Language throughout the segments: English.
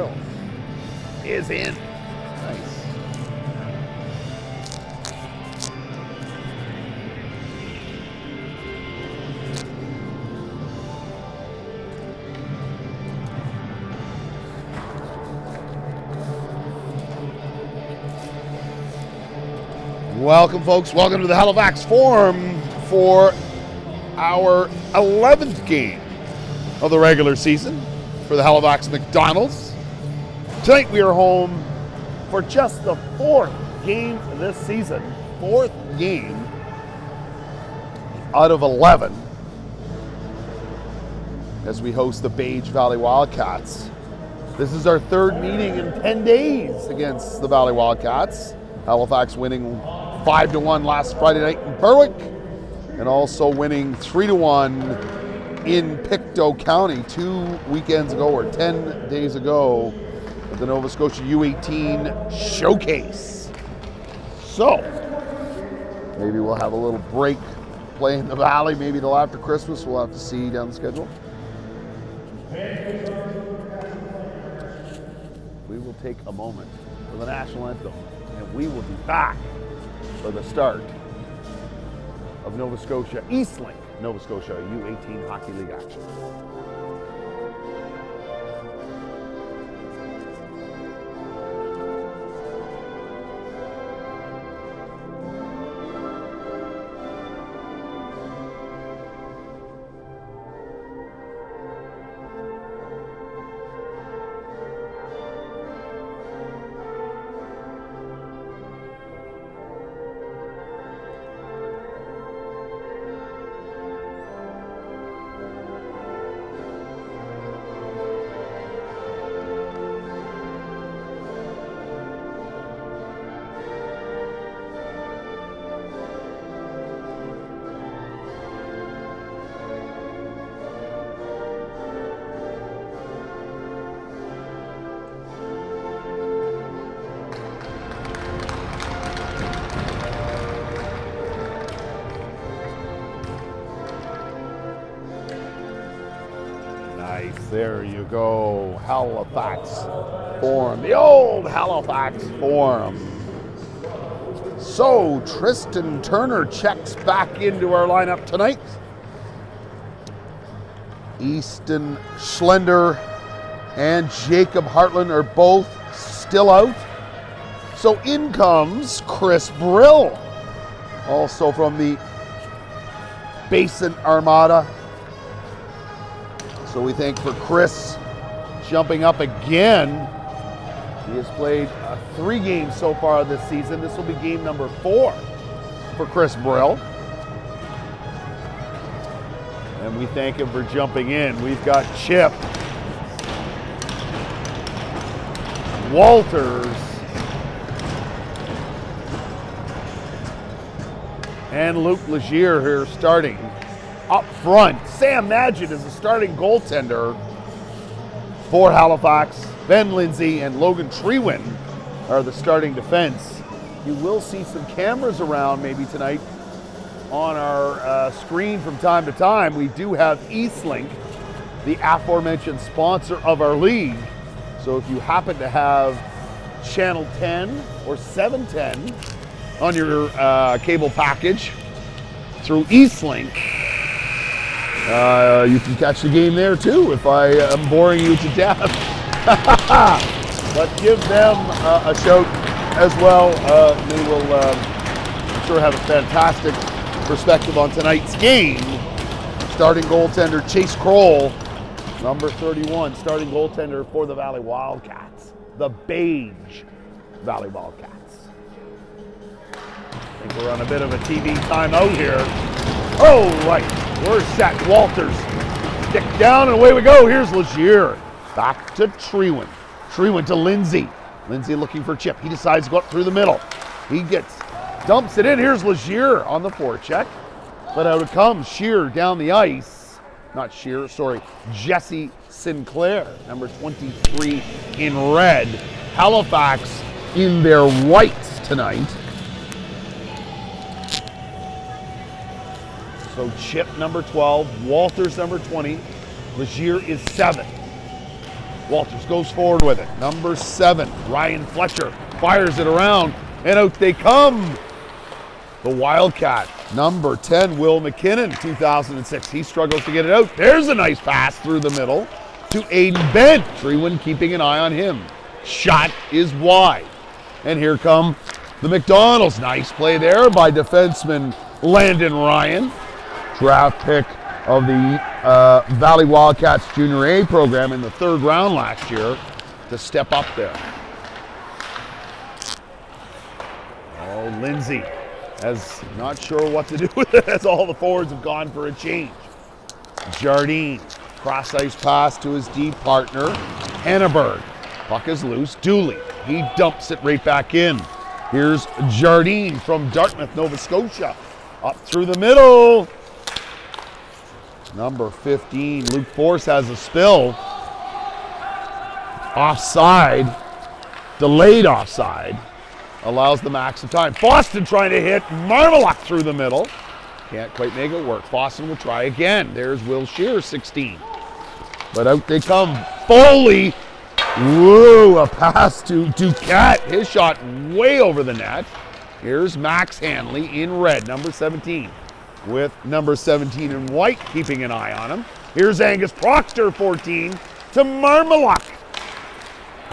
Brill is in. Nice. Welcome, folks. Welcome to the Halifax Forum for our 11th game of the regular season for the Halifax McDonald's. Tonight we are home for just the 4th game this season. 4th game out of 11 as we host the Beige Valley Wildcats. This is our 3rd meeting in 10 days against the Valley Wildcats. Halifax winning 5-1 last Friday night in Berwick, and also winning 3-1 in Pictou County 2 weekends ago, or 10 days ago, at the Nova Scotia U18 Showcase. So, maybe we'll have a little break playing the Valley, maybe till after Christmas. We'll have to see down the schedule. We will take a moment for the national anthem, and we will be back for the start of Nova Scotia, Eastlink, Nova Scotia U18 Hockey League action. There you go, Halifax Forum, the old Halifax Forum. So Tristan Turner checks back into our lineup tonight. Easton Schlender and Jacob Hartland are both still out. So in comes Chris Brill, also from the Basin Armada. So we thank for Chris jumping up again. He has played 3 games so far this season. This will be game number 4 for Chris Brill. And we thank him for jumping in. We've got Chip, Walters, and Luke Legier here starting. Up front, Sam Magid is the starting goaltender for Halifax. Ben Lindsay and Logan Trewin are the starting defense. You will see some cameras around maybe tonight on our screen from time to time. We do have Eastlink, the aforementioned sponsor of our league. So if you happen to have Channel 10 or 710 on your cable package through Eastlink, you can catch the game there too if I am boring you to death. But give them a shout as well. They will, I'm sure, have a fantastic perspective on tonight's game. Starting goaltender Chase Kroll, number 31, starting goaltender for the Valley Wildcats, the Beige Valley Wildcats. I think we're on a bit of a TV timeout here. Oh, right. We're set. Walters. Stick down and away we go. Here's Legier. Back to Trewin. Trewin to Lindsay. Lindsay looking for Chip. He decides to go up through the middle. He dumps it in. Here's Legier on the forecheck. But out it comes. Shear down the ice. Not Shear, sorry. Jesse Sinclair, number 23 in red. Halifax in their whites tonight. So Chip, number 12, Walters, number 20, Legier is 7. Walters goes forward with it. Number 7, Ryan Fletcher fires it around, and out they come. The Wildcat, number 10, Will McKinnon, 2006. He struggles to get it out. There's a nice pass through the middle to Aiden Bent. Treewin keeping an eye on him. Shot is wide. And here come the McDonald's. Nice play there by defenseman Landon Ryan. Draft pick of the Valley Wildcats Junior A program in the 3rd round last year to step up there. Oh, Lindsay is not sure what to do with it as all the forwards have gone for a change. Jardine, cross-ice pass to his D partner, Henneberg. Puck is loose. Dooley, he dumps it right back in. Here's Jardine from Dartmouth, Nova Scotia. Up through the middle. Number 15, Luke Force has a spill. Offside, delayed offside. Allows the max of time. Boston trying to hit Marmaluk through the middle. Can't quite make it work. Boston will try again. There's Will Shear, 16. But out they come. Foley. Woo, a pass to Duquette. His shot way over the net. Here's Max Hanley in red, number 17. With number 17 in white, keeping an eye on him. Here's Angus Proctor, 14, to Marmaluk.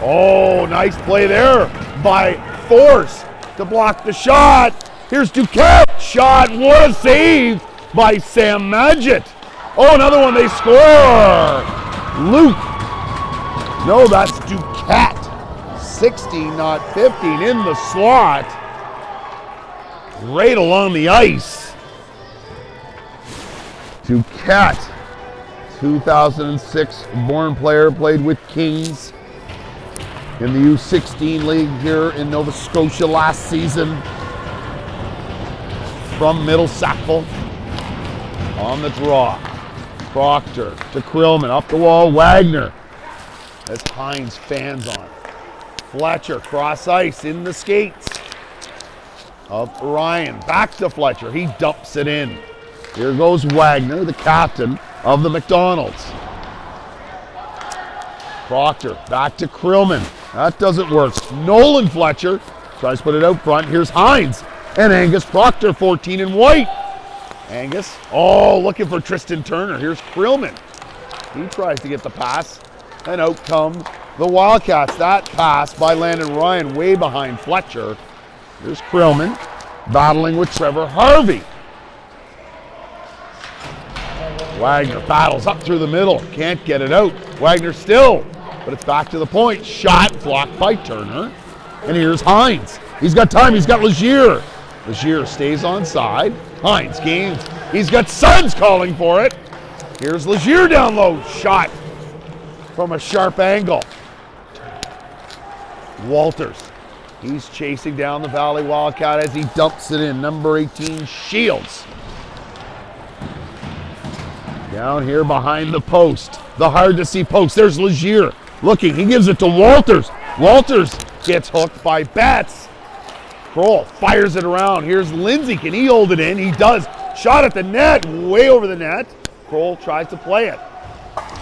Oh, nice play there by Force to block the shot. Here's Duquette. Shot. What a save by Sam Magid. Oh, another one. They score. Luke. No, that's Duquette. 16, not 15, in the slot. Right along the ice. Duquette, 2006 born player, played with Kings in the U16 league here in Nova Scotia last season. From Middle Sackville. On the draw. Proctor to Krillman, up the wall, Wagner. As Hines fans on. Fletcher, cross ice in the skates of Ryan. Back to Fletcher, he dumps it in. Here goes Wagner, the captain of the McDonald's. Proctor, back to Krillman. That doesn't work. Nolan Fletcher tries to put it out front. Here's Hines and Angus Proctor, 14 in white. Angus, oh, looking for Tristan Turner. Here's Krillman. He tries to get the pass, and out come the Wildcats. That pass by Landon Ryan way behind Fletcher. Here's Krillman battling with Trevor Harvey. Wagner battles up through the middle. Can't get it out. Wagner still, but it's back to the point. Shot blocked by Turner. And here's Hines. He's got time. He's got Legier. Legier stays on side. Hines gains. He's got Sons calling for it. Here's Legier down low. Shot from a sharp angle. Walters. He's chasing down the Valley Wildcat as he dumps it in. Number 18, Shields. Down here behind the post. The hard-to-see post. There's Legier looking. He gives it to Walters. Walters gets hooked by Betts. Kroll fires it around. Here's Lindsay. Can he hold it in? He does. Shot at the net. Way over the net. Kroll tries to play it.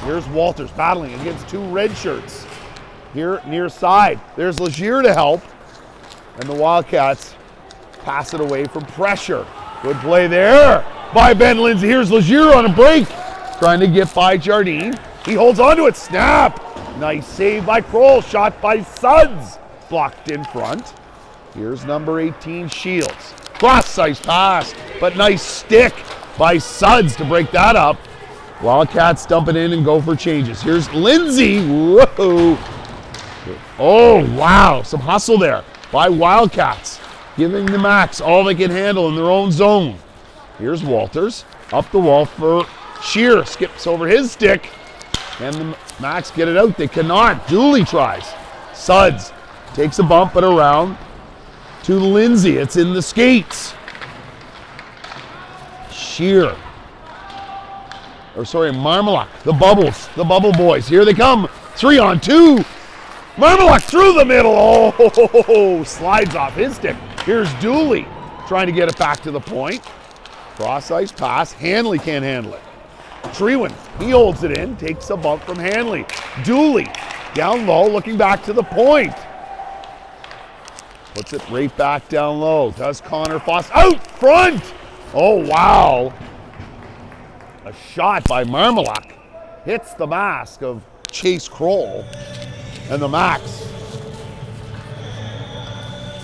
Here's Walters battling against 2 red shirts. Here near side. There's Legier to help. And the Wildcats pass it away from pressure. Good play there by Ben Lindsay. Here's Legier on a break. Trying to get by Jardine. He holds onto it. Snap. Nice save by Kroll. Shot by Suds. Blocked in front. Here's number 18, Shields. Cross-ice pass, but nice stick by Suds to break that up. Wildcats dump it in and go for changes. Here's Lindsay. Whoa. Oh, wow. Some hustle there by Wildcats. Giving the Max all they can handle in their own zone. Here's Walters. Up the wall for Shear. Skips over his stick. And the Max get it out. They cannot. Dooley tries. Suds takes a bump but around to Lindsay. It's in the skates. Shear. Marmaluk. The Bubbles. The Bubble Boys. Here they come. 3-on-2. Marmaluk through the middle. Oh, slides off his stick. Here's Dooley trying to get it back to the point. Cross-ice pass. Hanley can't handle it. Treewin, he holds it in, takes a bump from Hanley. Dooley Down low, looking back to the point. Puts it right back down low. Does Connor Foss out front? Oh, wow. A shot by Marmalak. Hits the mask of Chase Kroll. And the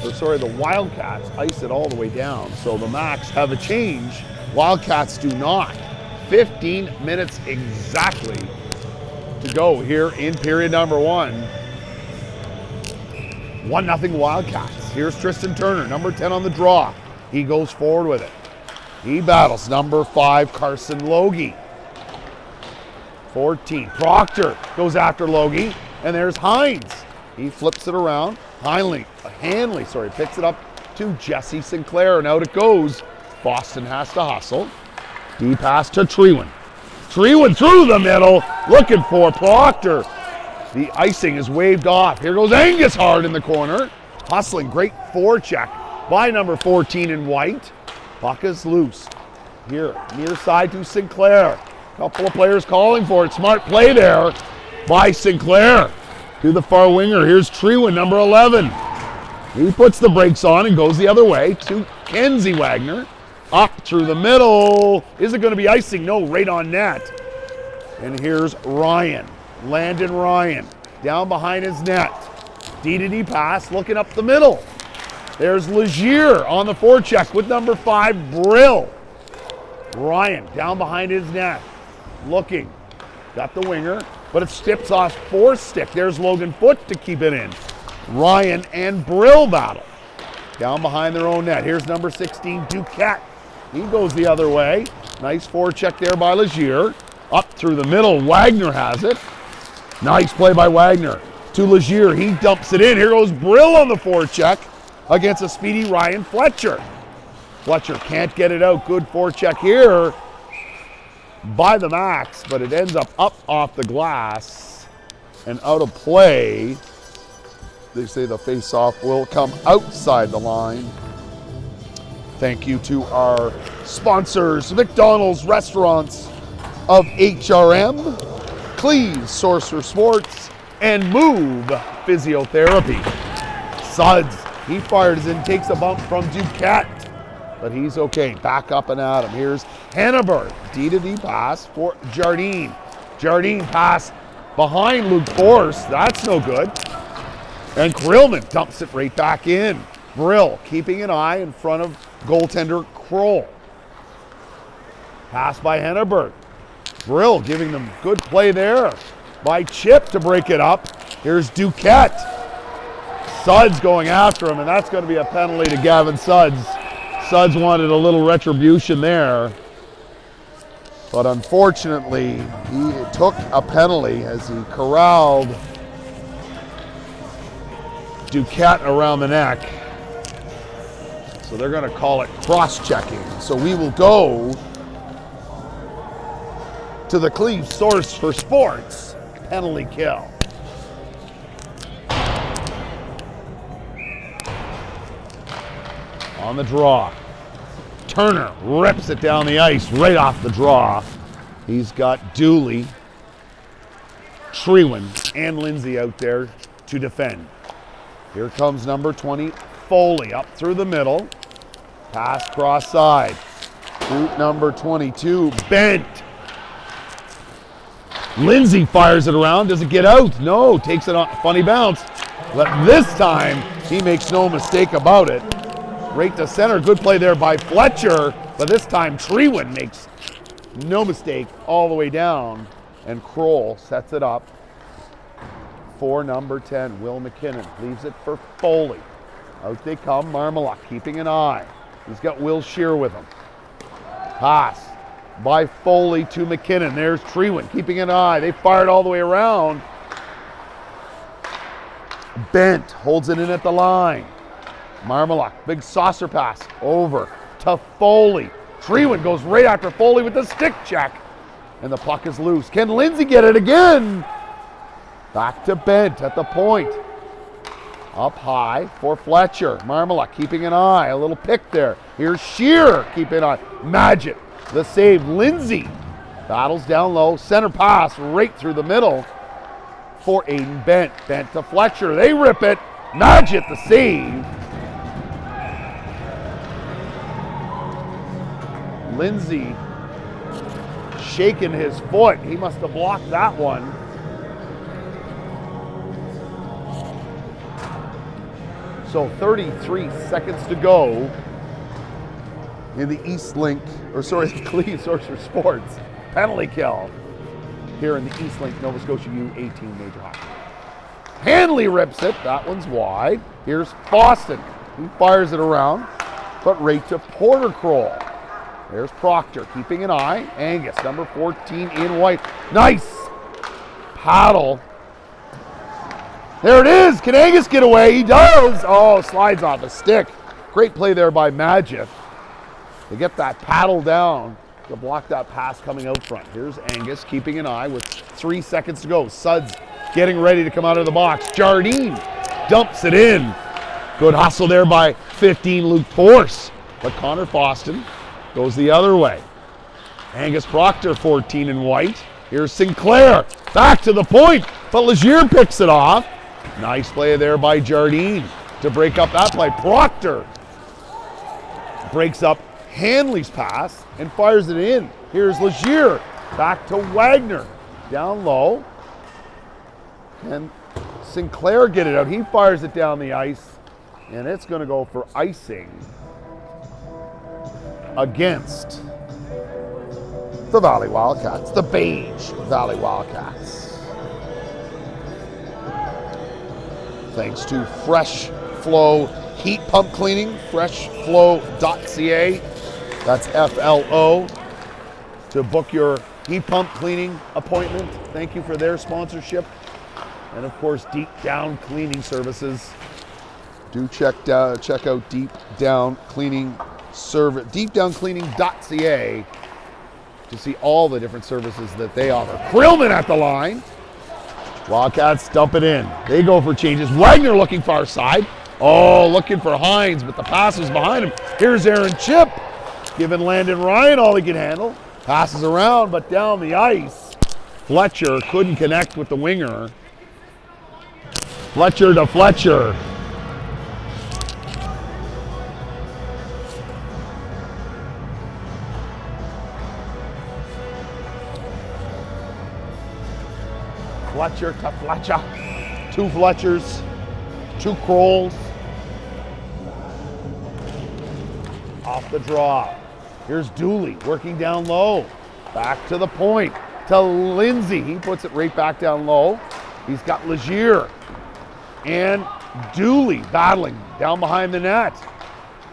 the Wildcats ice it all the way down. So the Max have a change. Wildcats do not. 15 minutes exactly to go here in period number 1. 1-0 Wildcats. Here's Tristan Turner, number 10 on the draw. He goes forward with it. He battles number 5, Carson Logie. 14, Proctor goes after Logie, and there's Hines. He flips it around. Hanley picks it up to Jesse Sinclair, and out it goes. Boston has to hustle. D pass to Trewen. Trewen through the middle, looking for Proctor. The icing is waved off. Here goes Angus Hard in the corner. Hustling, great forecheck by number 14 in white. Puck is loose. Here, near side to Sinclair. Couple of players calling for it. Smart play there by Sinclair. To the far winger, here's Trewen, number 11. He puts the brakes on and goes the other way to Kenzie Wagner. Up through the middle. Is it going to be icing? No, right on net. And here's Ryan. Landon Ryan down behind his net. D-to-D pass, looking up the middle. There's Legier on the forecheck with number 5, Brill. Ryan down behind his net. Looking. Got the winger, but it steps off fourth stick. There's Logan Foote to keep it in. Ryan and Brill battle. Down behind their own net. Here's number 16, Duquette. He goes the other way. Nice forecheck there by Legier. Up through the middle, Wagner has it. Nice play by Wagner to Legier. He dumps it in. Here goes Brill on the forecheck against a speedy Ryan Fletcher. Fletcher can't get it out. Good forecheck here by the Max, but it ends up off the glass and out of play. They say the face-off will come outside the line. Thank you to our sponsors, McDonald's Restaurants of HRM, Cleve's Source for Sports, and Move Physiotherapy. Suds, he fires and takes a bump from Duquette, but he's okay. Back up and at him. Here's Hanneberg, D-to-D pass for Jardine. Jardine pass behind Luke Force. That's no good. And Krillman dumps it right back in. Brill keeping an eye in front of goaltender Kroll. Pass by Henneberg. Brill giving them good play there by Chip to break it up. Here's Duquette. Suds going after him, and that's going to be a penalty to Gavin Suds. Suds wanted a little retribution there, but unfortunately he took a penalty as he corralled Duquette around the neck. So they're going to call it cross-checking. So we will go to the Cleve Source for Sports penalty kill. On the draw. Turner rips it down the ice right off the draw. He's got Dooley, Trewen, and Lindsay out there to defend. Here comes number 20, Foley, up through the middle. Pass cross side. Shoot number 22, Bent. Lindsay fires it around. Does it get out? No, takes it on a funny bounce. But this time, he makes no mistake about it. Right to center. Good play there by Fletcher. But this time, Trewen makes no mistake all the way down. And Kroll sets it up for number 10, Will McKinnon. Leaves it for Foley. Out they come. Marmalak keeping an eye. He's got Will Shear with him. Pass by Foley to McKinnon. There's Trewen keeping an eye. They fired all the way around. Bent holds it in at the line. Marmalak, big saucer pass over to Foley. Trewen goes right after Foley with the stick check. And the puck is loose. Can Lindsay get it again? Back to Bent at the point. Up high for Fletcher. Marmalak keeping an eye. A little pick there. Here's Shear keeping an eye. Magic. The save. Lindsay battles down low. Center pass right through the middle. for Aiden Bent. Bent to Fletcher. They rip it. Magid the save. Lindsay shaking his foot. He must have blocked that one. So 33 seconds to go in the Clean Sorcerer Sports penalty kill here in the Eastlink Nova Scotia U18 Major Hockey. Hanley rips it. That one's wide. Here's Boston. He fires it around, but right to Porter Kroll. There's Proctor keeping an eye. Angus, number 14 in white. Nice paddle. There it is. Can Angus get away? He does. Oh, slides off a stick. Great play there by Magid. They get that paddle down to block that pass coming out front. Here's Angus keeping an eye with 3 seconds to go. Suds getting ready to come out of the box. Jardine dumps it in. Good hustle there by 15 Luke Force. But Connor Boston goes the other way. Angus Proctor, 14 in white. Here's Sinclair, back to the point, but Legier picks it off. Nice play there by Jardine to break up that play. Proctor breaks up Hanley's pass and fires it in. Here's Legier, back to Wagner, down low. And Sinclair get it out. He fires it down the ice, and it's going to go for icing against the Valley Wildcats, the beige Valley Wildcats. Thanks to Fresh Flow Heat Pump Cleaning, freshflow.ca. That's FLO to book your heat pump cleaning appointment. Thank you for their sponsorship. And of course, Deep Down Cleaning Services. Do check out Deep Down Cleaning Service, deepdowncleaning.ca to see all the different services that they offer. Krillman at the line. Wildcats dump it in. They go for changes. Wagner looking far side. Oh, looking for Hines, but the pass is behind him. Here's Aaron Chip, giving Landon Ryan all he can handle. Passes around, but down the ice. Fletcher couldn't connect with the winger. Fletcher to Fletcher. Fletcher to Fletcher. Two Fletchers, two Krolls. Off the draw. Here's Dooley working down low. Back to the point to Lindsay. He puts it right back down low. He's got Legier and Dooley battling down behind the net.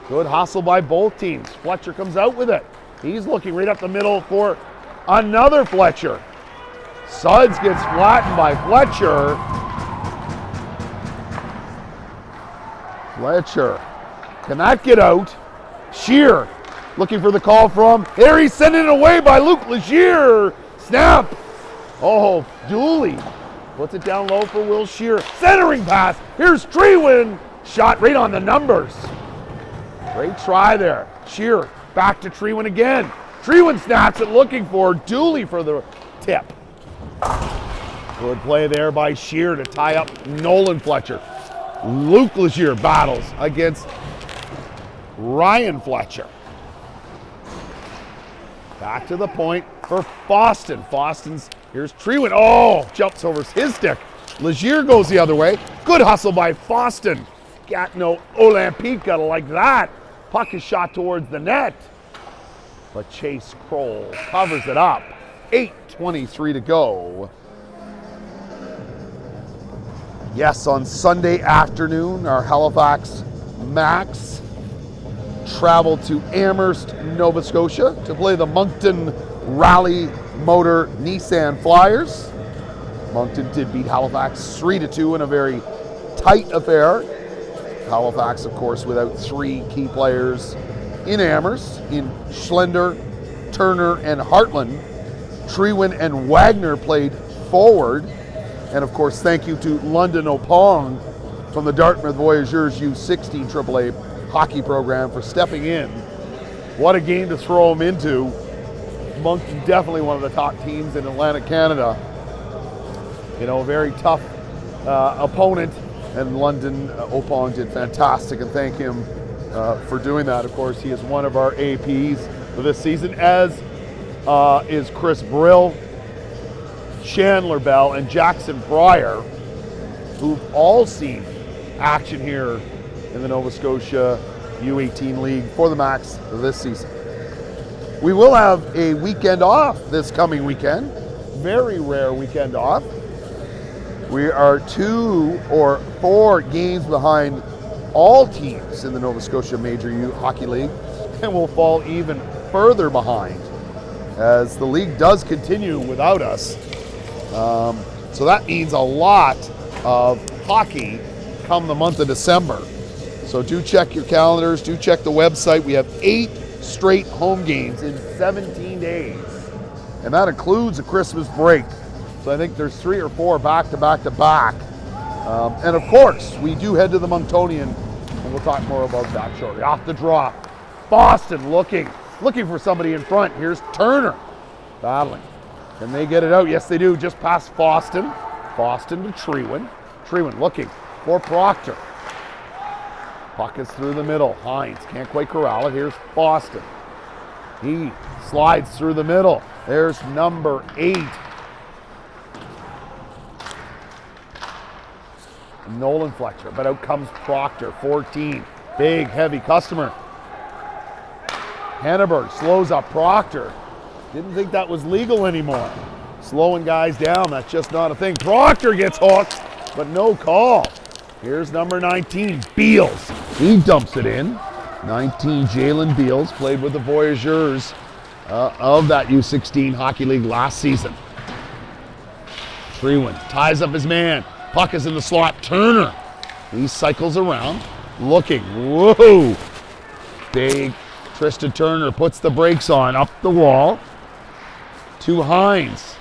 Good hustle by both teams. Fletcher comes out with it. He's looking right up the middle for another Fletcher. Suds gets flattened by Fletcher. Fletcher, can that get out? Shear looking for the call from. There he's sending it away by Luke Legier. Snap. Oh, Dooley puts it down low for Will Shear. Centering pass. Here's Treewin. Shot right on the numbers. Great try there. Shear back to Treewin again. Treewin snaps it looking for Dooley for the tip. Good play there by Shear to tie up Nolan Fletcher. Luke Legier battles against Ryan Fletcher. Back to the point for Boston. Here's Treewin. Oh, jumps over his stick. Legier goes the other way. Good hustle by Boston. Got no Olympique like that. Puck is shot towards the net. But Chase Kroll covers it up. 8:23 to go. Yes, on Sunday afternoon, our Halifax Max traveled to Amherst, Nova Scotia to play the Moncton Rally Motor Nissan Flyers. Moncton did beat Halifax 3-2 in a very tight affair. Halifax, of course, without three key players in Amherst, in Schlender, Turner, and Hartland. Treewin and Wagner played forward. And of course, thank you to London Opong from the Dartmouth Voyageurs U16 AAA hockey program for stepping in. What a game to throw them into. Moncton definitely one of the top teams in Atlantic Canada. a very tough opponent, and London Opong did fantastic, and thank him for doing that. Of course, he is one of our APs for this season, as is Chris Brill, Chandler Bell, and Jackson Pryor, who've all seen action here in the Nova Scotia U18 League for the Max this season. We will have a weekend off this coming weekend, very rare weekend off. We are 2 or 4 games behind all teams in the Nova Scotia Major U Hockey League, and will fall even further behind as the league does continue without us. So that means a lot of hockey come the month of December. So do check your calendars, do check the website. We have 8 straight home games in 17 days, and that includes a Christmas break. So I think there's 3 or 4 back to back to back. And of course, we do head to the Monctonian, and we'll talk more about that shortly. Off the draw, Boston looking for somebody in front. Here's Turner battling. Can they get it out? Yes, they do. Just past Boston. Boston to Treewin. Treewin looking for Proctor. Puck is through the middle. Hines can't quite corral it. Here's Boston. He slides through the middle. There's number 8. Nolan Fletcher, but out comes Proctor, 14. Big, heavy customer. Hanneberg slows up Proctor. Didn't think that was legal anymore. Slowing guys down, that's just not a thing. Proctor gets hooked, but no call. Here's number 19, Beals. He dumps it in. 19, Jalen Beals, played with the Voyageurs of that U16 Hockey League last season. Treewin ties up his man. Puck is in the slot. Turner. He cycles around, looking. Whoa! Big Tristan Turner puts the brakes on, up the wall. To Hines.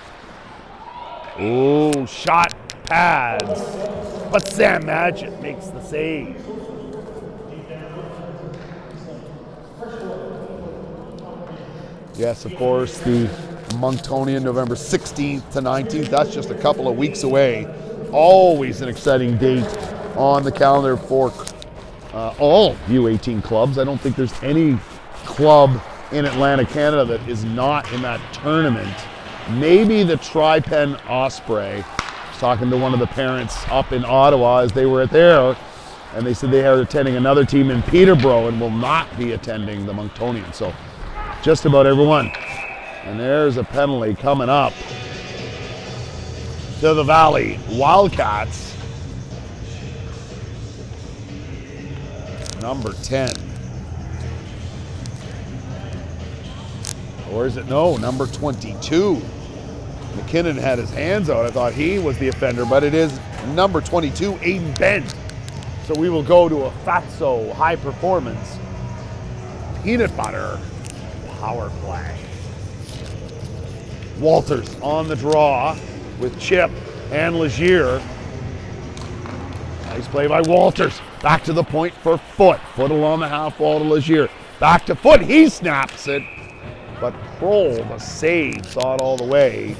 Oh, shot pads. But Sam Madgett makes the save. Yes, of course, the Monctonian, November 16th to 19th. That's just a couple of weeks away. Always an exciting date on the calendar for all U18 clubs. I don't think there's any club in Atlantic Canada that is not in that tournament. Maybe the Tri-Pen Osprey. I was talking to one of the parents up in Ottawa as they were there, and they said they are attending another team in Peterborough and will not be attending the Monctonian. So just about everyone. And there's a penalty coming up to the Valley Wildcats. Number 10. Or is it? No, number 22. McKinnon had his hands out. I thought he was the offender, but it is number 22, Aiden Bent. So we will go to a Fatso high performance peanut butter power play. Walters on the draw with Chip and Legier. Nice play by Walters. Back to the point for Foot. Foot along the half wall to Legier. Back to Foot. He snaps it. But Kroll, the save, saw it all the way.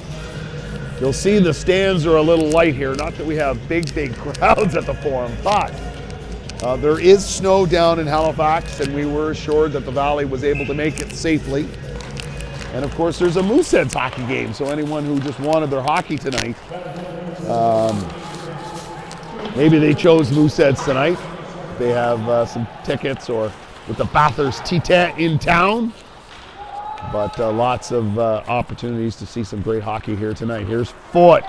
You'll see the stands are a little light here. Not that we have big crowds at the Forum, but there is snow down in Halifax, and we were assured that the Valley was able to make it safely. And of course, there's a Mooseheads hockey game, so anyone who just wanted their hockey tonight, maybe they chose Mooseheads tonight. They have some tickets, or with the Bathurst Titan in town. But lots of opportunities to see some great hockey here tonight. Here's Foot,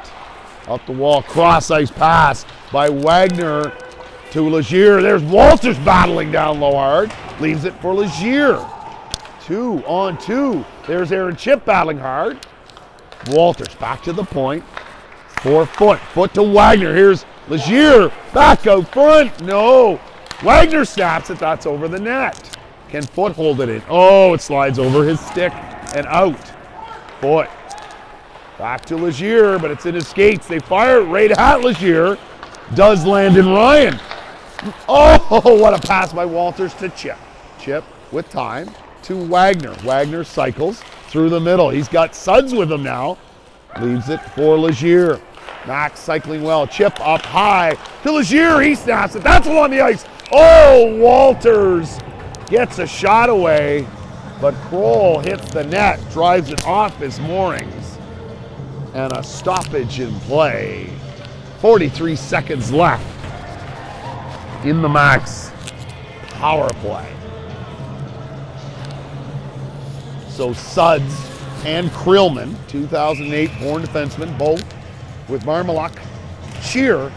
up the wall, cross ice pass by Wagner to Legier. There's Walters battling down low hard, leaves it for Legier. 2-on-2. There's Aaron Chip battling hard. Walters back to the point for Foot. Foot to Wagner. Here's Legier back out front. No. Wagner snaps it. That's over the net. Can Foot hold it in? Oh, it slides over his stick and out. Foot. Back to Legier, but it's in his skates. They fire it right at Legier. Does land in Ryan. Oh, what a pass by Walters to Chip. Chip with time to Wagner. Wagner cycles through the middle. He's got Suds with him now. Leaves it for Legier. Max cycling well. Chip up high to Legier. He snaps it. That's on the ice. Oh, Walters gets a shot away, but Kroll hits the net, drives it off his moorings, and a stoppage in play. 43 seconds left in the Max power play. So Suds and Krillman, 2008 born defensemen, both with Marmalak, Shear,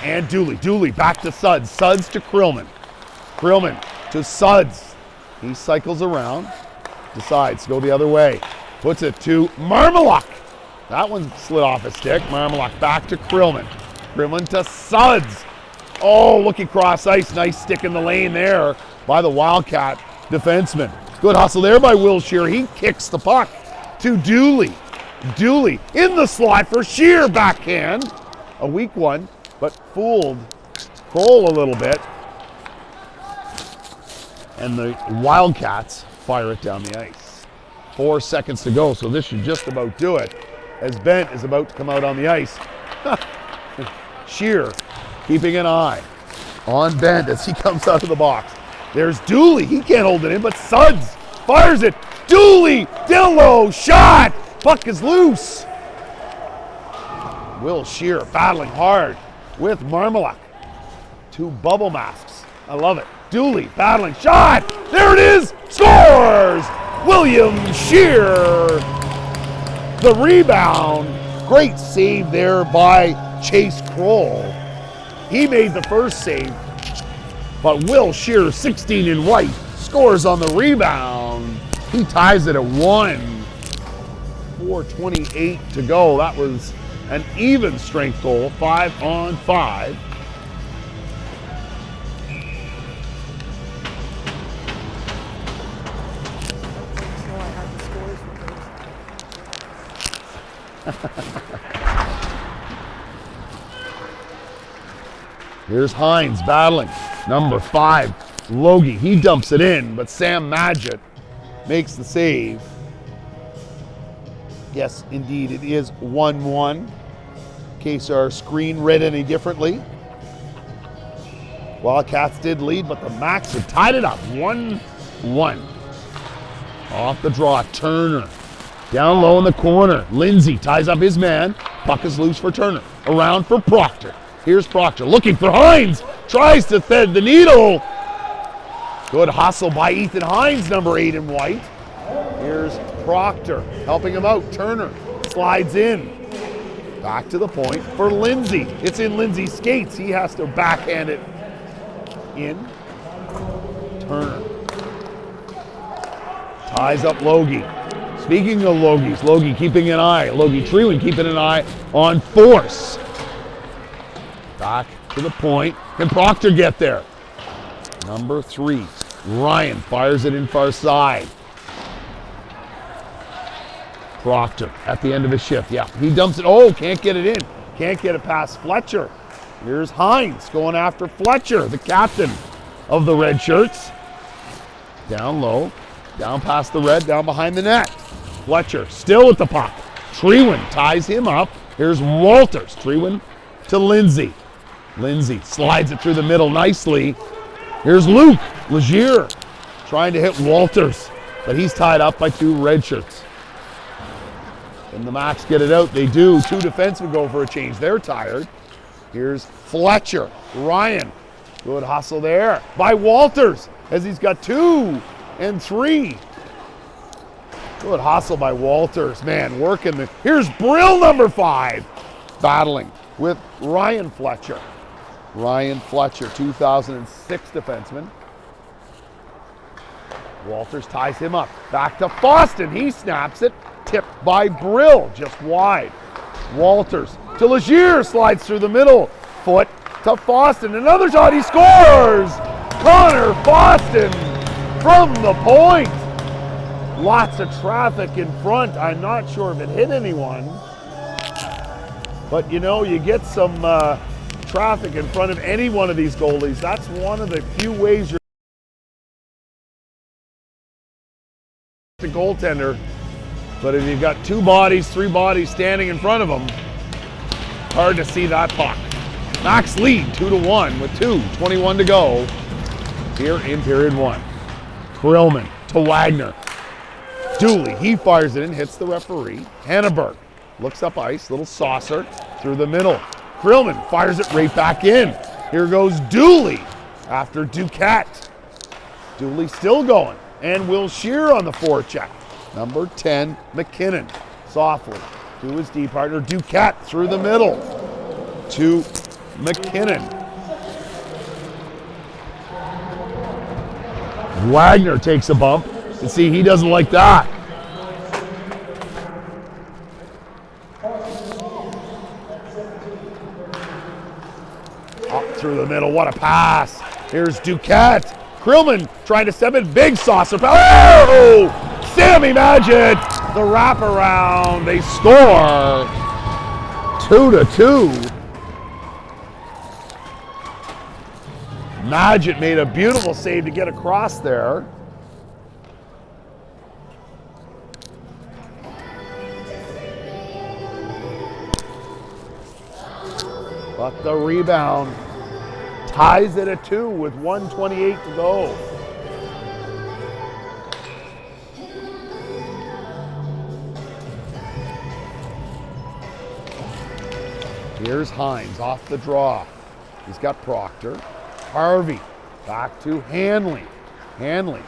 and Dooley. Dooley back to Suds. Suds to Krillman. Krillman to Suds. He cycles around, decides to go the other way. Puts it to Marmalak. That one slid off his stick. Marmalak back to Krillman. Krillman to Suds. Oh, looking cross ice. Nice stick in the lane there by the Wildcat defenseman. Good hustle there by Will Shear. He kicks the puck to Dooley. Dooley in the slot for Shear backhand. A weak one, but fooled Kroll a little bit. And the Wildcats fire it down the ice. 4 seconds to go, so this should just about do it. As Bent is about to come out on the ice. Shear keeping an eye on Bent as he comes out of the box. There's Dooley. He can't hold it in, but Suds fires it. Dooley down low, shot. Puck is loose. Will Shear battling hard with Marmalak. 2 bubble masks. I love it. Dooley battling, shot. There it is. Scores. William Shear. The rebound. Great save there by Chase Kroll. He made the first save, but Will Shear, 16 in white, scores on the rebound. He ties it at 1. 4:28 to go. That was an even strength goal, 5-on-5. Here's Hines battling. Number 5, Logie. He dumps it in, but Sam Madgett makes the save. Yes, indeed, it is 1-1. In case our screen read any differently. Wildcats did lead, but the Max had tied it up. 1-1. Off the draw, Turner. Down low in the corner. Lindsay ties up his man. Puck is loose for Turner. Around for Proctor. Here's Proctor looking for Hines. Tries to thread the needle. Good hustle by Ethan Hines, number 8 in white. Here's Proctor helping him out. Turner slides in. Back to the point for Lindsay. It's in Lindsay's skates. He has to backhand it in. Turner ties up Logie. Speaking of Logies, Logie keeping an eye. Logie Treeland keeping an eye on Force. Back to the point. Can Proctor get there? Number 3, Ryan fires it in far side. Proctor at the end of his shift. Yeah, he dumps it. Oh, can't get it in. Can't get it past Fletcher. Here's Hines going after Fletcher, the captain of the Red Shirts. Down low, down past the red, down behind the net. Fletcher still with the puck. Treewan ties him up. Here's Walters. Treewan to Lindsay. Lindsay slides it through the middle nicely. Here's Luke Legier trying to hit Walters, but he's tied up by 2 red shirts. And the Max get it out. They do. 2 defensemen go for a change. They're tired. Here's Fletcher. Ryan. Good hustle there by Walters as he's got 2 and 3. Good hustle by Walters. Man, working the. Here's Brill, number 5, battling with Ryan Fletcher. Ryan Fletcher, 2006 defenseman. Walters ties him up. Back to Foston. He snaps it. Tipped by Brill, just wide. Walters to Legier, slides through the middle. Foot to Foston. Another shot. He scores! Connor Foston from the point. Lots of traffic in front. I'm not sure if it hit anyone. But you know, you get some traffic in front of any one of these goalies. That's one of the few ways you're the goaltender. But if you've got 2 bodies, 3 bodies standing in front of them, Hard to see that puck. Max lead 2-1 with 2:21 to go here in period one. Krillman to Wagner. Dooley, he fires it in, hits the referee. Hanneberg looks up ice, little saucer through the middle. Krillman fires it right back in. Here goes Dooley after Duquette. Dooley still going, and Will Shear on the forecheck. Number 10, McKinnon, softly to his D partner, Duquette through the middle to McKinnon. Wagner takes a bump. You see, he doesn't like that. Up through the middle, what a pass. Here's Duquette. Krillman trying to step in, big saucer. Oh! Sammy Magid, the wraparound. They score 2-2. Magid made a beautiful save to get across there. But the rebound ties it at 2 with 1:28 to go. Here's Hines off the draw. He's got Proctor. Harvey back to Hanley. Hanley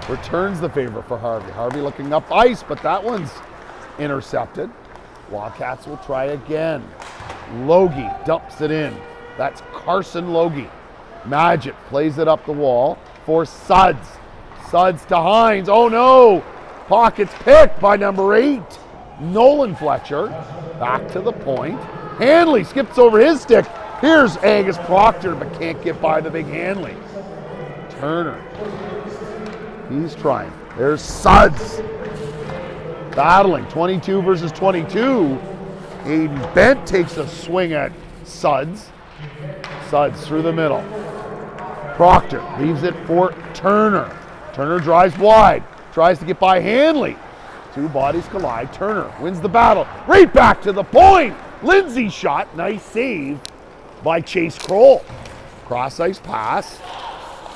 returns the favor for Harvey. Harvey looking up ice, but that one's intercepted. Wildcats will try again. Logie dumps it in. That's Carson Logie. Magid plays it up the wall for Suds. Suds to Hines. Oh no! Pockets picked by number 8, Nolan Fletcher. Back to the point. Hanley skips over his stick. Here's Angus Proctor, but can't get by the big Hanley. Turner. He's trying. There's Suds. Battling 22 versus 22. Aiden Bent takes a swing at Suds. Suds through the middle. Proctor leaves it for Turner. Turner drives wide. Tries to get by Hanley. Two bodies collide. Turner wins the battle. Right back to the point. Lindsay shot. Nice save by Chase Kroll. Cross ice pass.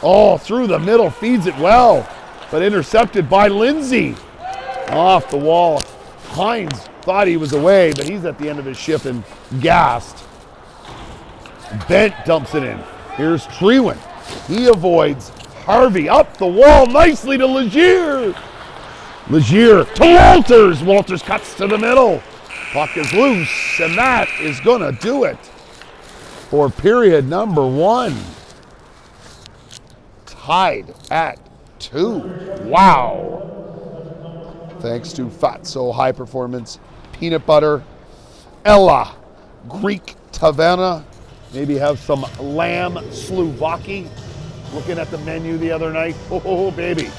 Oh, through the middle. Feeds it well. But intercepted by Lindsay. Off the wall. Hines thought he was away, but he's at the end of his shift and gassed. Bent dumps it in. Here's Trewen. He avoids Harvey up the wall nicely to Legier. Legier to Walters. Walters cuts to the middle. Puck is loose, and that is gonna do it for period number 1. Tied at 2. Wow. Thanks to Fatso High Performance Peanut Butter. Ella Greek Taverna. Maybe have some lamb slouvaki. Looking at the menu the other night. Oh, baby.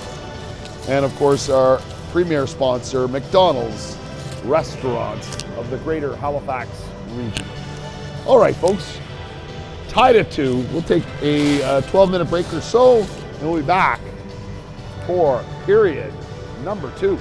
And of course, our premier sponsor, McDonald's Restaurants of the greater Halifax region. All right, folks. Tied at 2. We'll take a 12-minute break or so, and we'll be back for period number 2.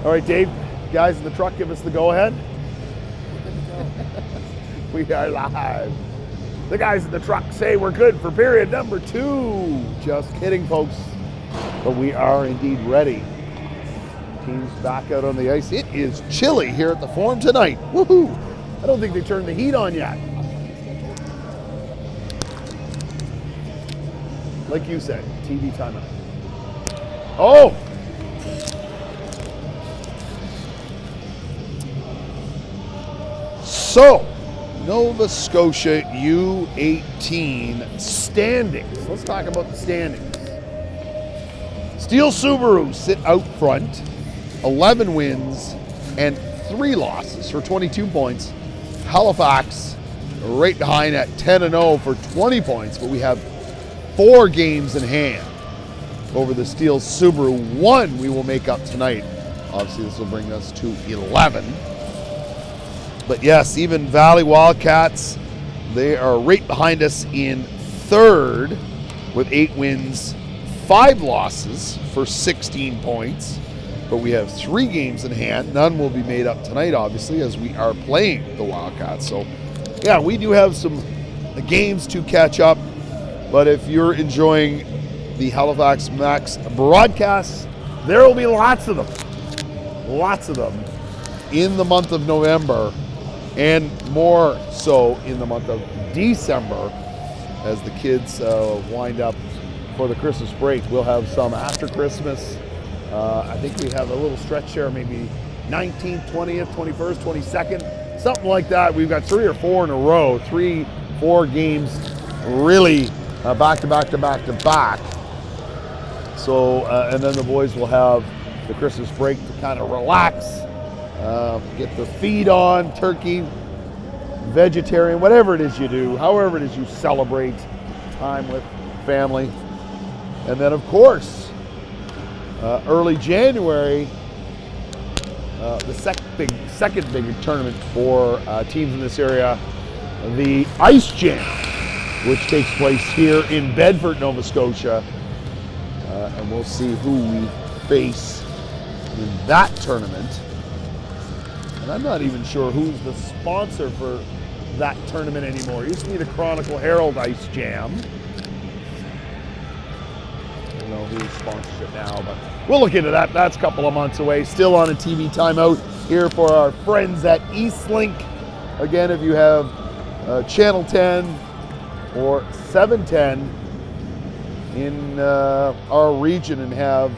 All right, Dave, guys in the truck, give us the go-ahead. We are live. The guys in the truck say we're good for period number 2. Just kidding, folks. But we are indeed ready. Teams back out on the ice. It is chilly here at the Forum tonight. Woohoo! I don't think they turned the heat on yet. Like you said, TV timeout. Oh! So, Nova Scotia U18 standings. Let's talk about the standings. Steel Subaru sit out front, 11 wins and 3 losses for 22 points. Halifax right behind at 10-0 for 20 points, but we have 4 games in hand over the Steel Subaru. 1 we will make up tonight. Obviously, this will bring us to 11. But yes, even Valley Wildcats, they are right behind us in 3rd with 8 wins, 5 losses for 16 points. But we have 3 games in hand. None will be made up tonight, obviously, as we are playing the Wildcats. So, yeah, we do have some games to catch up. But if you're enjoying the Halifax Max broadcasts, there will be lots of them in the month of November, and more so in the month of December as the kids wind up for the Christmas break. We'll have some after Christmas. I think we have a little stretch there, maybe 19th, 20th, 21st, 22nd, something like that. We've got 3 or 4 in a row, 3-4 games really back to back to back to back. So, and then the boys will have the Christmas break to kind of relax, get their feed on, turkey, vegetarian, whatever it is you do, however it is you celebrate time with family. And then, of course, early January, the second big tournament for teams in this area, the Ice Jam, which takes place here in Bedford, Nova Scotia. And we'll see who we face in that tournament. And I'm not even sure who's the sponsor for that tournament anymore. It used to be the Chronicle Herald Ice Jam. I don't know who's sponsorship now, but we'll look into that. That's a couple of months away. Still on a TV timeout here for our friends at Eastlink. Again, if you have Channel 10 or 710 in our region and have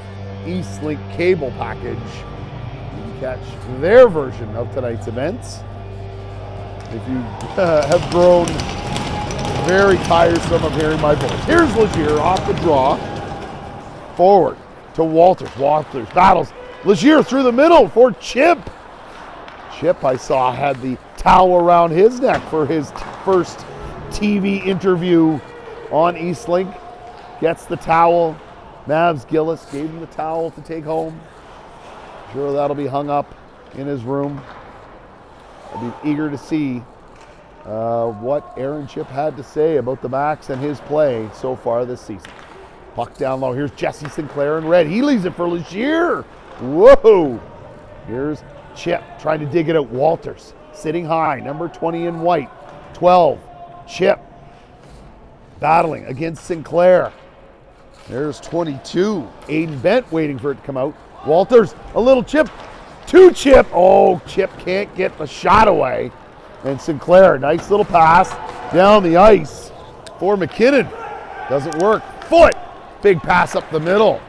Eastlink cable package, you can catch their version of tonight's events. If you have grown very tiresome of hearing my voice. Here's Legier off the draw. Forward to Walters. Walters battles Legier through the middle for Chip. Chip, I saw, had the towel around his neck for his first TV interview on Eastlink. Gets the towel. Mavs Gillis gave him the towel to take home. Sure, that'll be hung up in his room. I'll be eager to see what Aaron Chip had to say about the Max and his play so far this season. Puck down low. Here's Jesse Sinclair in red. He leaves it for Legier. Whoa! Here's Chip trying to dig it out. Walters sitting high. Number 20 in white. 12. Chip battling against Sinclair. There's 22. Aiden Bent waiting for it to come out. Walters, a little chip. To Chip. Oh, Chip can't get the shot away. And Sinclair, nice little pass down the ice for McKinnon. Doesn't work. Foot. Big pass up the middle.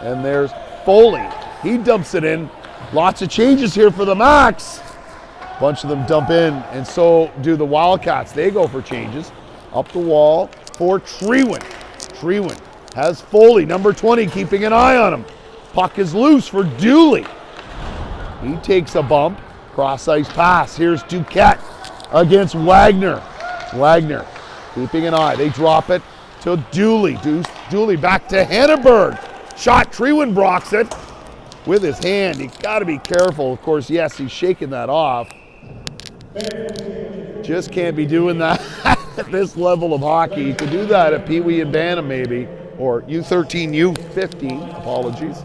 And there's Foley. He dumps it in. Lots of changes here for the Max. Bunch of them dump in, and so do the Wildcats. They go for changes. Up the wall for Treewin. Treewin has Foley, number 20, keeping an eye on him. Puck is loose for Dooley. He takes a bump. Cross-ice pass. Here's Duquette against Wagner. Wagner keeping an eye. They drop it to Dooley. Dooley back to Henneberg. Shot. Treewin blocks it with his hand. You got to be careful. Of course, yes, he's shaking that off. Just can't be doing that at this level of hockey. You could do that at Pee Wee and Bantam maybe, or U13, U15, apologies.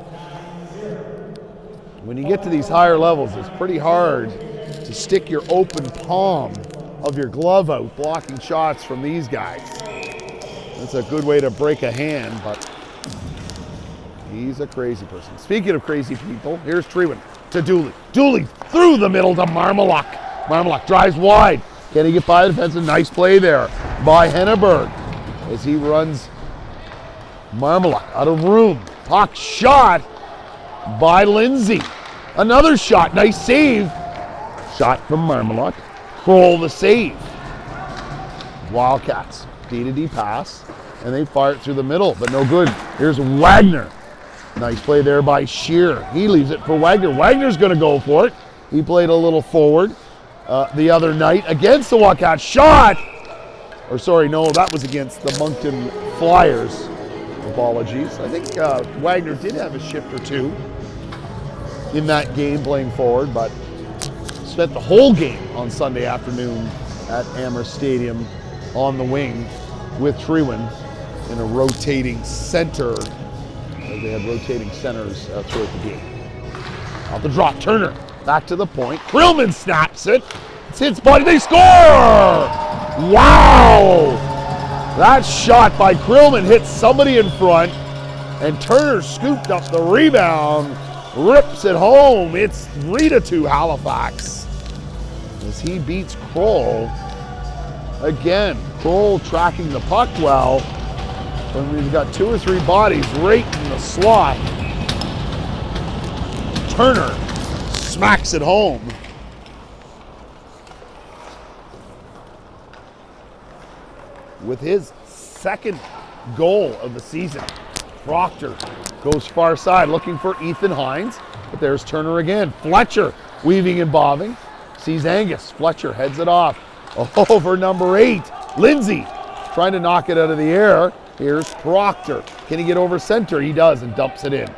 When you get to these higher levels, it's pretty hard to stick your open palm of your glove out blocking shots from these guys. That's a good way to break a hand, but he's a crazy person. Speaking of crazy people, here's Trewen to Dooley. Dooley through the middle to Marmaluk. Marmaluk drives wide. Can he get by the defense? A nice play there by Henneberg as he runs Marmaluk out of room. Puck shot by Lindsay. Another shot, nice save. Shot from Marmaluk. Kroll the save. Wildcats, D-to-D pass, and they fire it through the middle, but no good. Here's Wagner. Nice play there by Shear. He leaves it for Wagner. Wagner's gonna go for it. He played a little forward the other night against the Wildcats. Shot! Or sorry, no, that was against the Moncton Flyers. Apologies. I think Wagner did have a shift or two in that game playing forward, but spent the whole game on Sunday afternoon at Amherst Stadium on the wing with Trewen in a rotating center. They had rotating centers throughout the game. Off the drop, Turner back to the point. Krillman snaps it. It's hits body, they score! Wow! That shot by Krillman hit somebody in front, and Turner scooped up the rebound, rips it home. It's 3-2 Halifax as he beats Kroll. Again, Kroll tracking the puck well. When we've got 2 or 3 bodies right in the slot, Turner smacks it home. With his second goal of the season. Proctor goes far side looking for Ethan Hines, but there's Turner again. Fletcher weaving and bobbing. Sees Angus. Fletcher heads it off. Over number 8. Lindsay trying to knock it out of the air. Here's Proctor. Can he get over center? He does and dumps it in.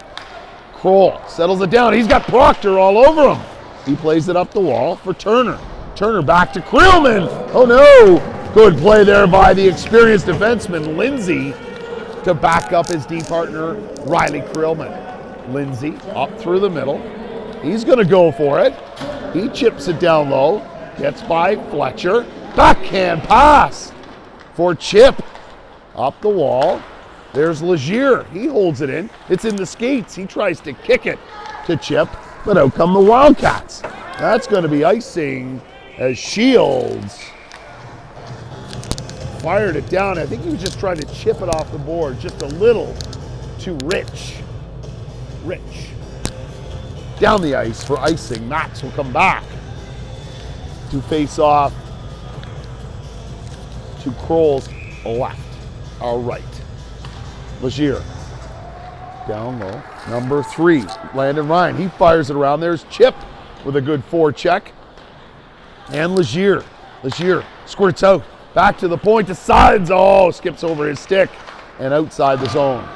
Kroll settles it down. He's got Proctor all over him. He plays it up the wall for Turner. Turner back to Krillman. Oh no! Good play there by the experienced defenseman, Lindsay, to back up his D partner, Riley Krillman. Lindsay up through the middle. He's going to go for it. He chips it down low. Gets by Fletcher. Backhand pass for Chip. Up the wall. There's Legier. He holds it in. It's in the skates. He tries to kick it to Chip, but out come the Wildcats. That's going to be icing as Shields fired it down. I think he was just trying to chip it off the board just a little too rich. Down the ice for icing. Max will come back to face off to Kroll's left, our right. Legier down low. Number 3, Landon Ryan. He fires it around. There's Chip with a good forecheck. And Legier squirts out. Back to the point to Suds. Oh, skips over his stick and outside the zone.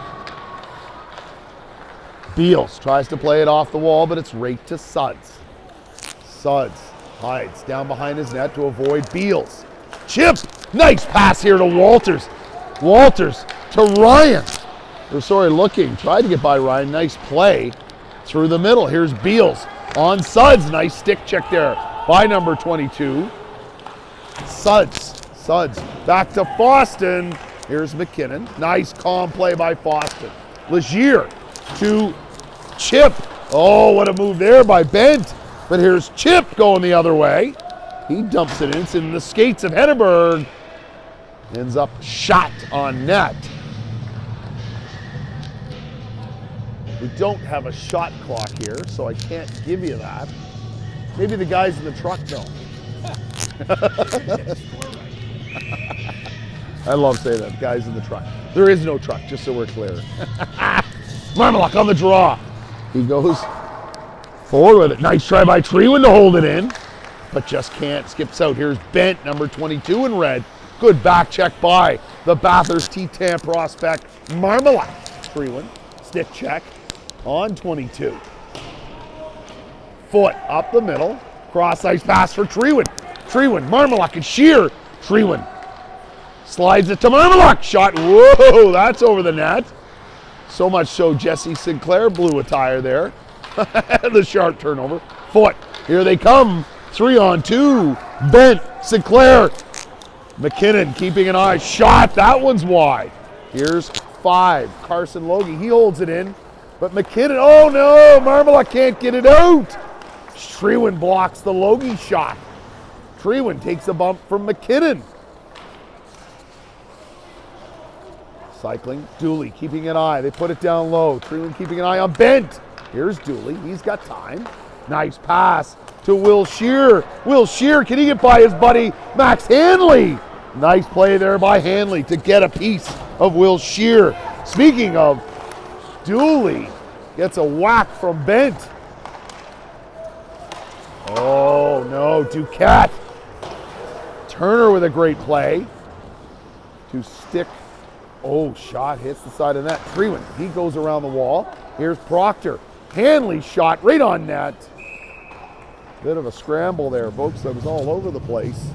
Beals tries to play it off the wall, but it's right to Suds. Suds hides down behind his net to avoid Beals. Chip, nice pass here to Walters. Walters to Ryan. Tried to get by Ryan. Nice play through the middle. Here's Beals on Suds. Nice stick check there by number 22. Suds back to Foston. Here's McKinnon. Nice calm play by Foston. Legier to Chip. Oh, what a move there by Bent. But here's Chip going the other way. He dumps it in. It's in the skates of Henneberg. Ends up shot on net. We don't have a shot clock here, so I can't give you that. Maybe the guys in the truck don't. I love saying that, guys in the truck. There is no truck, just so we're clear. Marmaluk on the draw. He goes forward with it. Nice try by Trewen to hold it in, but just can't. Skips out. Here's Bent, number 22 in red. Good back check by the Bathurst T-Tam prospect, Marmaluk. Trewen, stick check on 22. Foot up the middle. Cross ice pass for Trewen. Marmaluk and Shear. Trewen slides it to Marmaluk. Shot. Whoa, that's over the net. So much so Jesse Sinclair blew a tire there. The sharp turnover. Foot. Here they come. 3-on-2. Bent. Sinclair. McKinnon keeping an eye. Shot. That one's wide. Here's 5. Carson Logie. He holds it in. But McKinnon. Oh no. Marmela can't get it out. Treewin blocks the Logie shot. Treewin takes a bump from McKinnon. Cycling. Dooley keeping an eye. They put it down low. Treewin keeping an eye on Bent. Here's Dooley. He's got time. Nice pass to Will Scheer. Will Scheer, can he get by his buddy Max Hanley? Nice play there by Hanley to get a piece of Will Scheer. Speaking of, Dooley gets a whack from Bent. Oh no, Duquette. Turner with a great play to stick. Oh, shot hits the side of net. Treewin, he goes around the wall. Here's Proctor. Hanley shot right on net. Bit of a scramble there, folks. That was all over the place.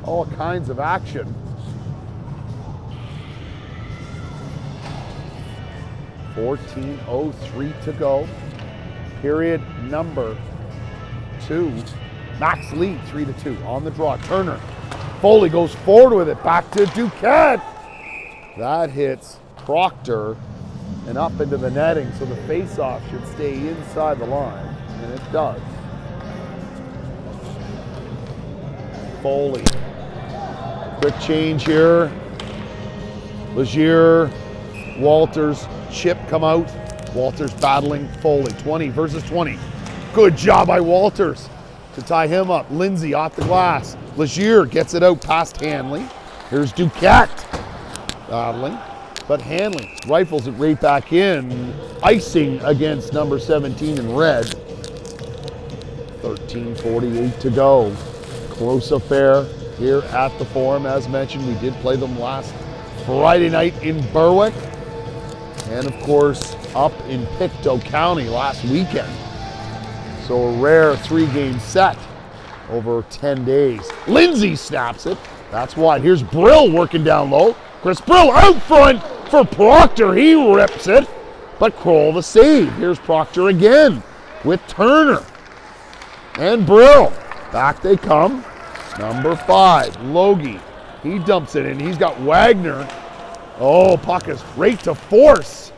All kinds of action. .14:03 to go. Period number 2. Max lead 3-2 on the draw. Turner. Foley goes forward with it. Back to Duquette. That hits Proctor and up into the netting, so the face-off should stay inside the line, and it does. Foley. Quick change here. Legier, Walters, Chip come out. Walters battling Foley. 20 versus 20. Good job by Walters to tie him up. Lindsay off the glass. Legier gets it out past Hanley. Here's Duquette battling, but Hanley rifles it right back in. Icing against number 17 in red. 13:48 to go. Close affair here at the Forum. As mentioned, we did play them last Friday night in Berwick, and of course up in Pictou County last weekend. So a rare 3-game set over 10 days. Lindsay snaps it. That's wide. Here's Brill working down low. Chris Brill out front for Proctor. He rips it, but Kroll the save. Here's Proctor again with Turner and Brill. Back they come. Number 5, Logie. He dumps it in. He's got Wagner. Oh, puck is right to force.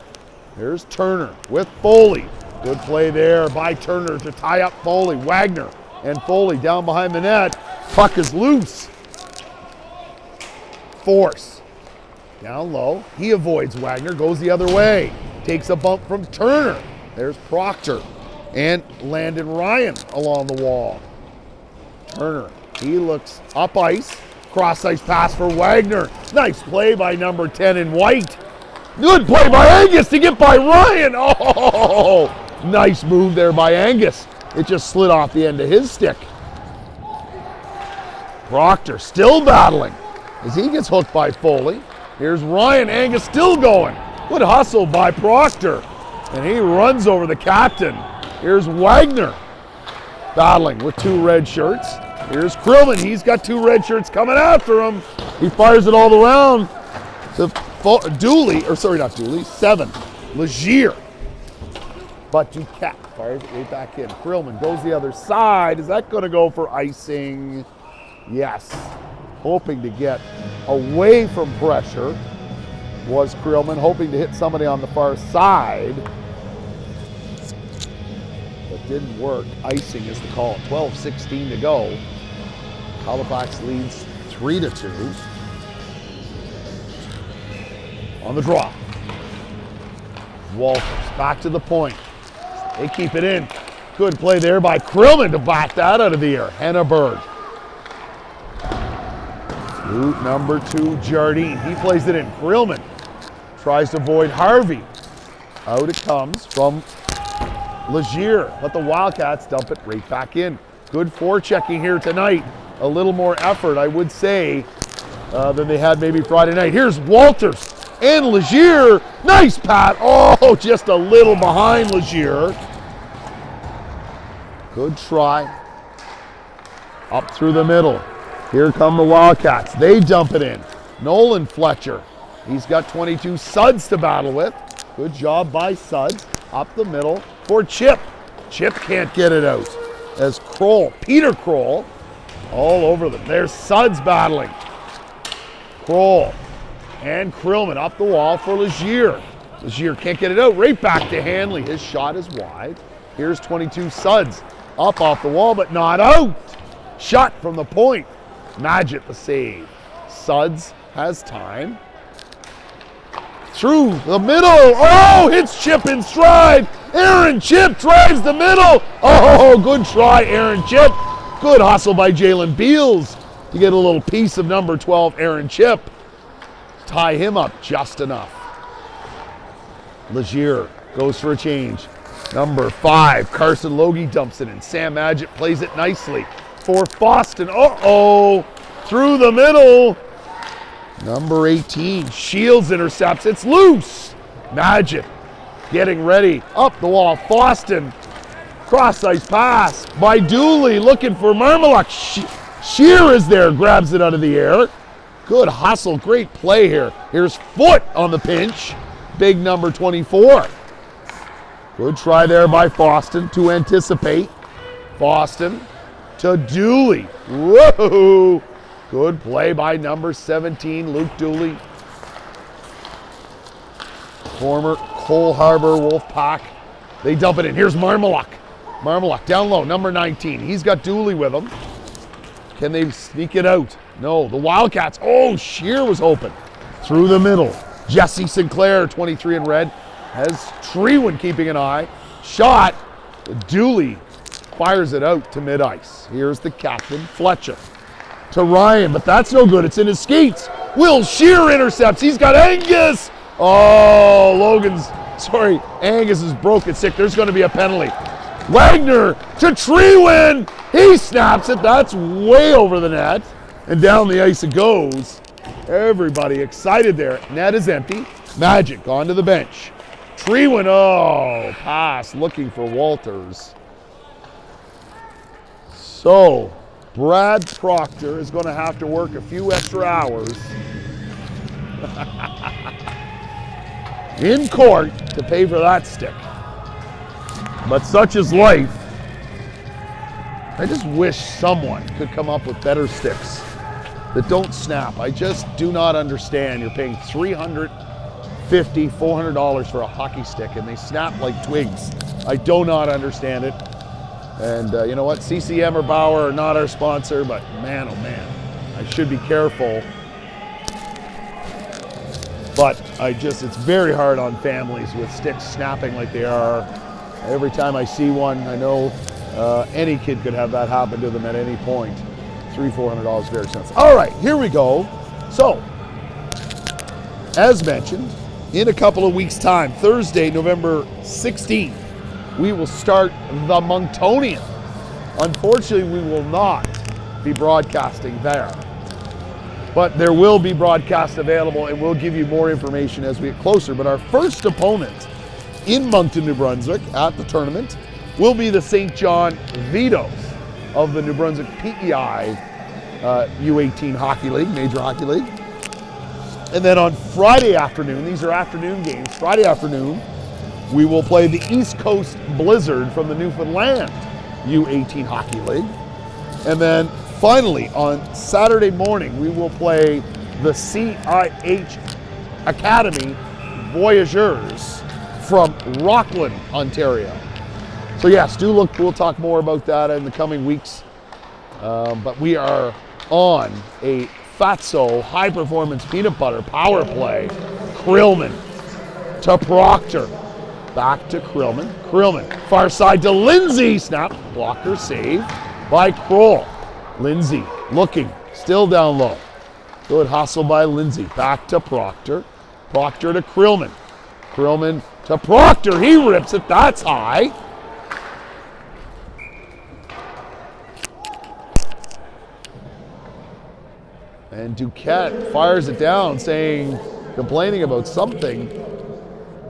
Here's Turner with Foley. Good play there by Turner to tie up Foley. Wagner and Foley down behind the net. Puck is loose. Force. Down low. He avoids Wagner. Goes the other way. Takes a bump from Turner. There's Proctor. And Landon Ryan along the wall. Turner. He looks up ice. Cross ice pass for Wagner. Nice play by number 10 in white. Good play by Angus to get by Ryan. Oh, nice move there by Angus. It just slid off the end of his stick. Proctor still battling as he gets hooked by Foley. Here's Ryan. Angus still going. Good hustle by Proctor. And he runs over the captain. Here's Wagner battling with 2 red shirts. Here's Krillman. He's got 2 red shirts coming after him. He fires it all around to Dooley, or sorry, not Dooley, 7. Legier. But Duquette fires it right back in. Krillman goes the other side. Is that going to go for icing? Yes. Hoping to get away from pressure was Krillman, hoping to hit somebody on the far side. But didn't work. Icing is the call. 12:16 to go. Halifax leads 3-2. On the draw. Walters back to the point. They keep it in. Good play there by Krillman to back that out of the air. Henneberg. Route number 2, Jardine. He plays it in. Krillman tries to avoid Harvey. Out it comes from Legier, but the Wildcats dump it right back in. Good forechecking here tonight. A little more effort, I would say, than they had maybe Friday night. Here's Walters and Legier. Nice pat. Oh, just a little behind Legier. Good try. Up through the middle. Here come the Wildcats. They dump it in. Nolan Fletcher. He's got 22 Suds to battle with. Good job by Suds. Up the middle for Chip. Chip can't get it out. As Peter Kroll, all over them. There's Suds battling. Kroll and Krillman up the wall for Legier. Legier can't get it out. Right back to Hanley. His shot is wide. Here's 22 Suds. Up off the wall, but not out. Shot from the point. Madgett the save. Suds has time. Through the middle. Oh, hits Chip in stride. Aaron Chip drives the middle. Oh, good try, Aaron Chip. Good hustle by Jalen Beals to get a little piece of number 12, Aaron Chip. Tie him up just enough. Legier goes for a change. Number 5, Carson Logie dumps it in. Sam Madgett plays it nicely for Boston. Uh-oh, through the middle. Number 18, Shields intercepts. It's loose. Madgett getting ready. Up the wall, Boston. Cross-ice pass by Dooley, looking for Marmaluk. Shear is there, grabs it out of the air. Good hustle, great play here. Here's Foote on the pinch. Big number 24. Good try there by Boston to anticipate. Boston to Dooley. Whoa! Good play by number 17, Luke Dooley. Former Cole Harbor Wolfpack. They dump it in. Here's Marmaluk. Marmaluk down low, number 19. He's got Dooley with him. Can they sneak it out? No, the Wildcats. Oh, Shear was open. Through the middle. Jesse Sinclair, 23 in red, has Treewin keeping an eye. Shot. Dooley fires it out to mid-ice. Here's the captain, Fletcher. To Ryan, but that's no good. It's in his skates. Will Shear intercepts. He's got Angus. Oh, Angus is broken sick. There's going to be a penalty. Wagner to Treewin. He snaps it. That's way over the net. And down the ice it goes. Everybody excited there. Net is empty. Madgett gone to the bench. Treewin, pass looking for Walters. So, Brad Proctor is going to have to work a few extra hours in court to pay for that stick. But such is life. I just wish someone could come up with better sticks that don't snap. I just do not understand. You're paying $350, $400 for a hockey stick and they snap like twigs. I do not understand it. And you know what? CCM or Bauer are not our sponsor, but man, oh man, I should be careful. But it's very hard on families with sticks snapping like they are. Every time I see one, I know any kid could have that happen to them at any point. $300, $400 very expensive. All right, here we go. So, as mentioned, in a couple of weeks' time, Thursday, November 16th, we will start the Monctonian. Unfortunately, we will not be broadcasting there. But there will be broadcasts available, and we'll give you more information as we get closer. But our first opponent in Moncton, New Brunswick at the tournament will be the St. John Vitoes of the New Brunswick PEI U18 Hockey League, Major Hockey League. And then on Friday afternoon, these are afternoon games, Friday afternoon, we will play the East Coast Blizzard from the Newfoundland U18 Hockey League. And then finally on Saturday morning, we will play the CIH Academy Voyageurs from Rockland, Ontario. So yes, do look, we'll talk more about that in the coming weeks. But we are on a Fatso high performance peanut butter power play. Krillman to Proctor. Back to Krillman. Krillman, far side to Lindsay. Snap, blocker save by Kroll. Lindsay looking, still down low. Good hustle by Lindsay. Back to Proctor. Proctor to Krillman. Krillman to Proctor. He rips it. That's high. And Duquette fires it down, complaining about something.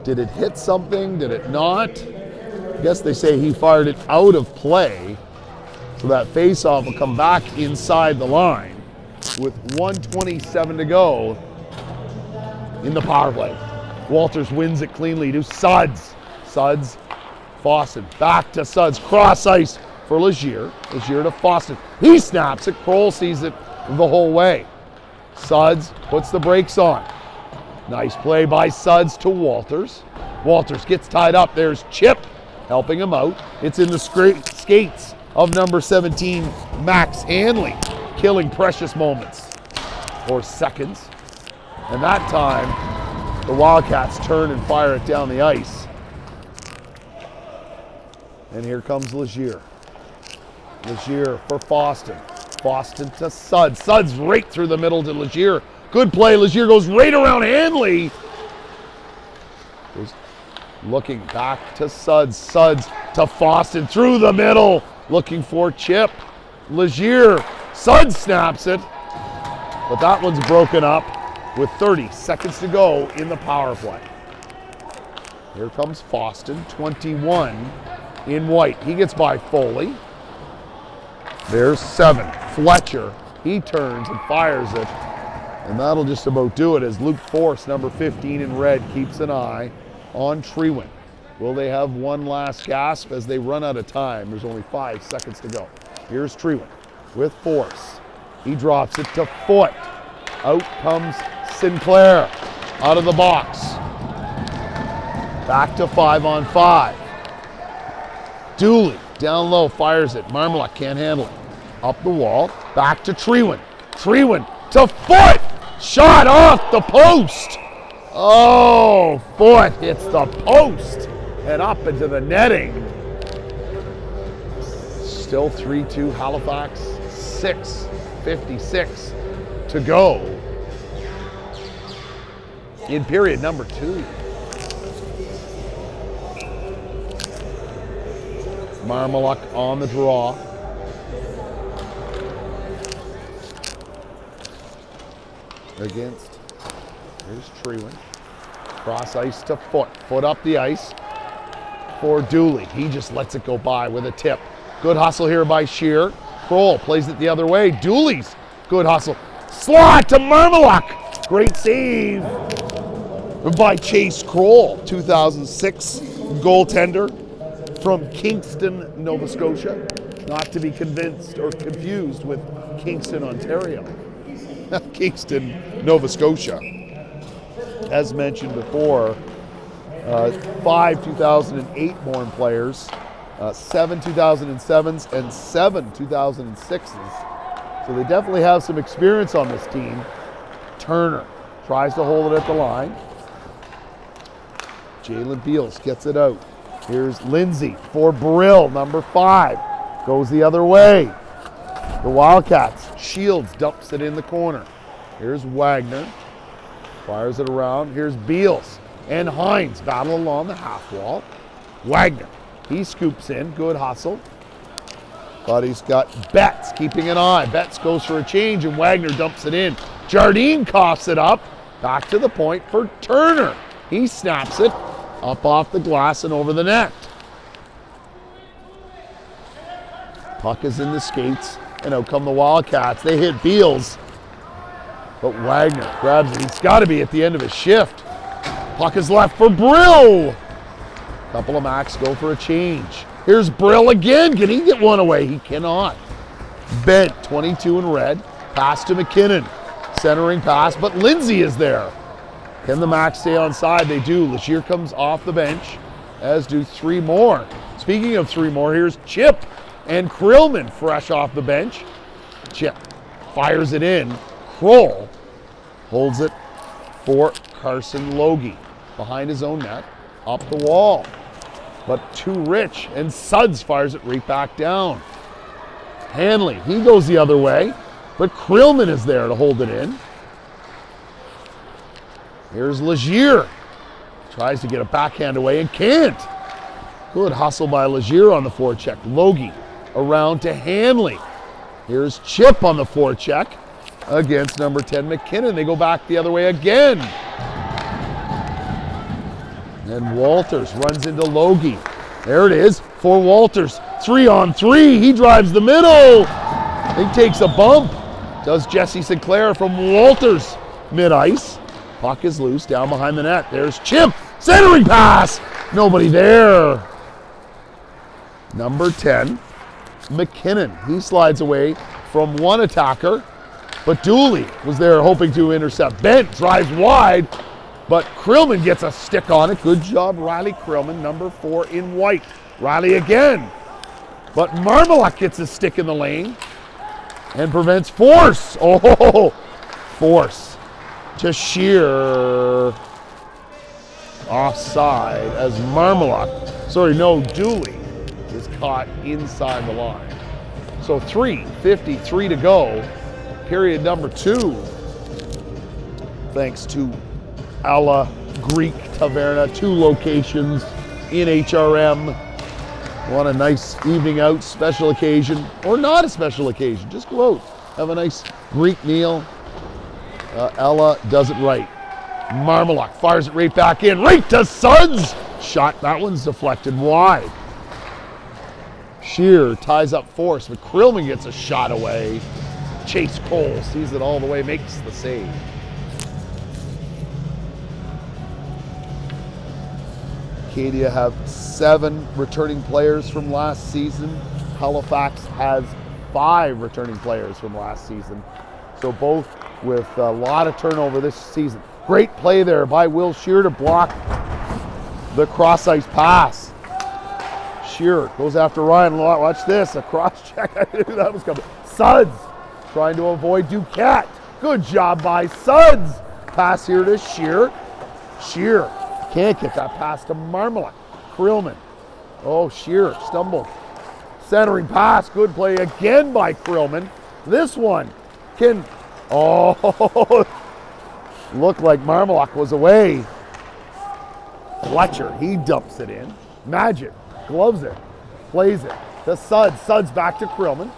Did it hit something? Did it not? I guess they say he fired it out of play. So that face-off will come back inside the line with 1:27 to go in the power play. Walters wins it cleanly to Suds. Suds Fawcett back to Suds. Cross ice for Legier. Legier to Fawcett. He snaps it. Kroll sees it the whole way. Suds puts the brakes on. Nice play by Suds to Walters. Walters gets tied up. There's Chip helping him out. It's in the skates of number 17, Max Hanley, killing precious moments or seconds. And that time, the Wildcats turn and fire it down the ice. And here comes Legier. Legier for Fawston. Fawston to Suds. Suds right through the middle to Legier. Good play. Legier goes right around Hanley. Goes looking back to Suds. Suds to Fawston through the middle. Looking for Chip. Legier. Suds snaps it. But that one's broken up with 30 seconds to go in the power play. Here comes Fawston, 21 in white. He gets by Foley. There's 7. Fletcher. He turns and fires it. And that'll just about do it as Luke Force, number 15 in red, keeps an eye on Treewin. Will they have one last gasp as they run out of time? There's only 5 seconds to go. Here's Treewin with Force. He drops it to Foot. Out comes Sinclair out of the box. Back to 5-on-5. Dooley down low fires it. Marmalak can't handle it. Up the wall. Back to Treewin. Treewin to Foot. Shot off the post. Oh, Foot hits the post and up into the netting. Still 3-2 Halifax. 6:56 to go in period number 2. Marmalak on the draw. Against, here's Treewin. Cross ice to Foot. Foot up the ice for Dooley. He just lets it go by with a tip. Good hustle here by Shear. Kroll plays it the other way. Dooley's good hustle. Slot to Marmalak. Great save by Chase Kroll, 2006 goaltender from Kingston, Nova Scotia. Not to be convinced or confused with Kingston, Ontario. Kingston, Nova Scotia. As mentioned before, 5 2008 born players, 7 2007s, and 7 2006s. So they definitely have some experience on this team. Turner tries to hold it at the line. Jalen Beals gets it out. Here's Lindsay for Brill, number 5. Goes the other way. The Wildcats. Shields dumps it in the corner. Here's Wagner. Fires it around. Here's Beals and Hines battle along the half wall. Wagner. He scoops in. Good hustle. But he's got Betts keeping an eye. Betts goes for a change and Wagner dumps it in. Jardine coughs it up. Back to the point for Turner. He snaps it up off the glass and over the net. Puck is in the skates and out come the Wildcats. They hit Beals. But Wagner grabs it. He's got to be at the end of his shift. Puck is left for Brill. Couple of Macs go for a change. Here's Brill again. Can he get one away? He cannot. Bent, 22 in red. Pass to McKinnon. Centering pass, but Lindsay is there. Can the Macs stay on side? They do. Legier comes off the bench, as do 3 more. Speaking of 3 more, here's Chip and Krillman fresh off the bench. Chip fires it in. Kroll holds it for Carson Logie. Behind his own net, up the wall. But too rich, and Suds fires it right back down. Hanley, he goes the other way, but Krillman is there to hold it in. Here's Legier. Tries to get a backhand away and can't. Good hustle by Legier on the forecheck. Logie around to Hanley. Here's Chip on the forecheck against number 10 McKinnon. They go back the other way again. And Walters runs into Logie. There it is for Walters. 3-on-3. He drives the middle. He takes a bump. Does Jesse Sinclair from Walters mid-ice. Puck is loose down behind the net. There's Chip. Centering pass. Nobody there. Number 10, McKinnon. He slides away from one attacker, but Dooley was there hoping to intercept. Bent drives wide, but Krillman gets a stick on it. Good job, Riley Krillman, number 4 in white. Riley again, but Marmalak gets a stick in the lane and prevents Force. Oh, Force to Shear. Offside as Dooley is caught inside the line. So 3:53 to go, period number 2. Thanks to Alla Greek Taverna, 2 locations in HRM. Want a nice evening out, special occasion, or not a special occasion, just go out, have a nice Greek meal. Ella does it right. Marmalak fires it right back in, right to Suds. Shot, that one's deflected wide. Shear ties up Force, but Krillman gets a shot away. Chase Cole sees it all the way, makes the save. Acadia have 7 returning players from last season. Halifax has 5 returning players from last season. So both with a lot of turnover this season. Great play there by Will Shear to block the cross-ice pass. Shear goes after Ryan. Watch this, a cross-check. I knew that was coming. Suds trying to avoid Duquette. Good job by Suds. Pass here to Shear. Shear can't get that pass to Marmalak. Krillman. Oh, Shear stumbled. Centering pass. Good play again by Krillman. This one can, looked like Marmalak was away. Fletcher, he dumps it in. Magic gloves it, plays it to Suds. Suds back to Krillman.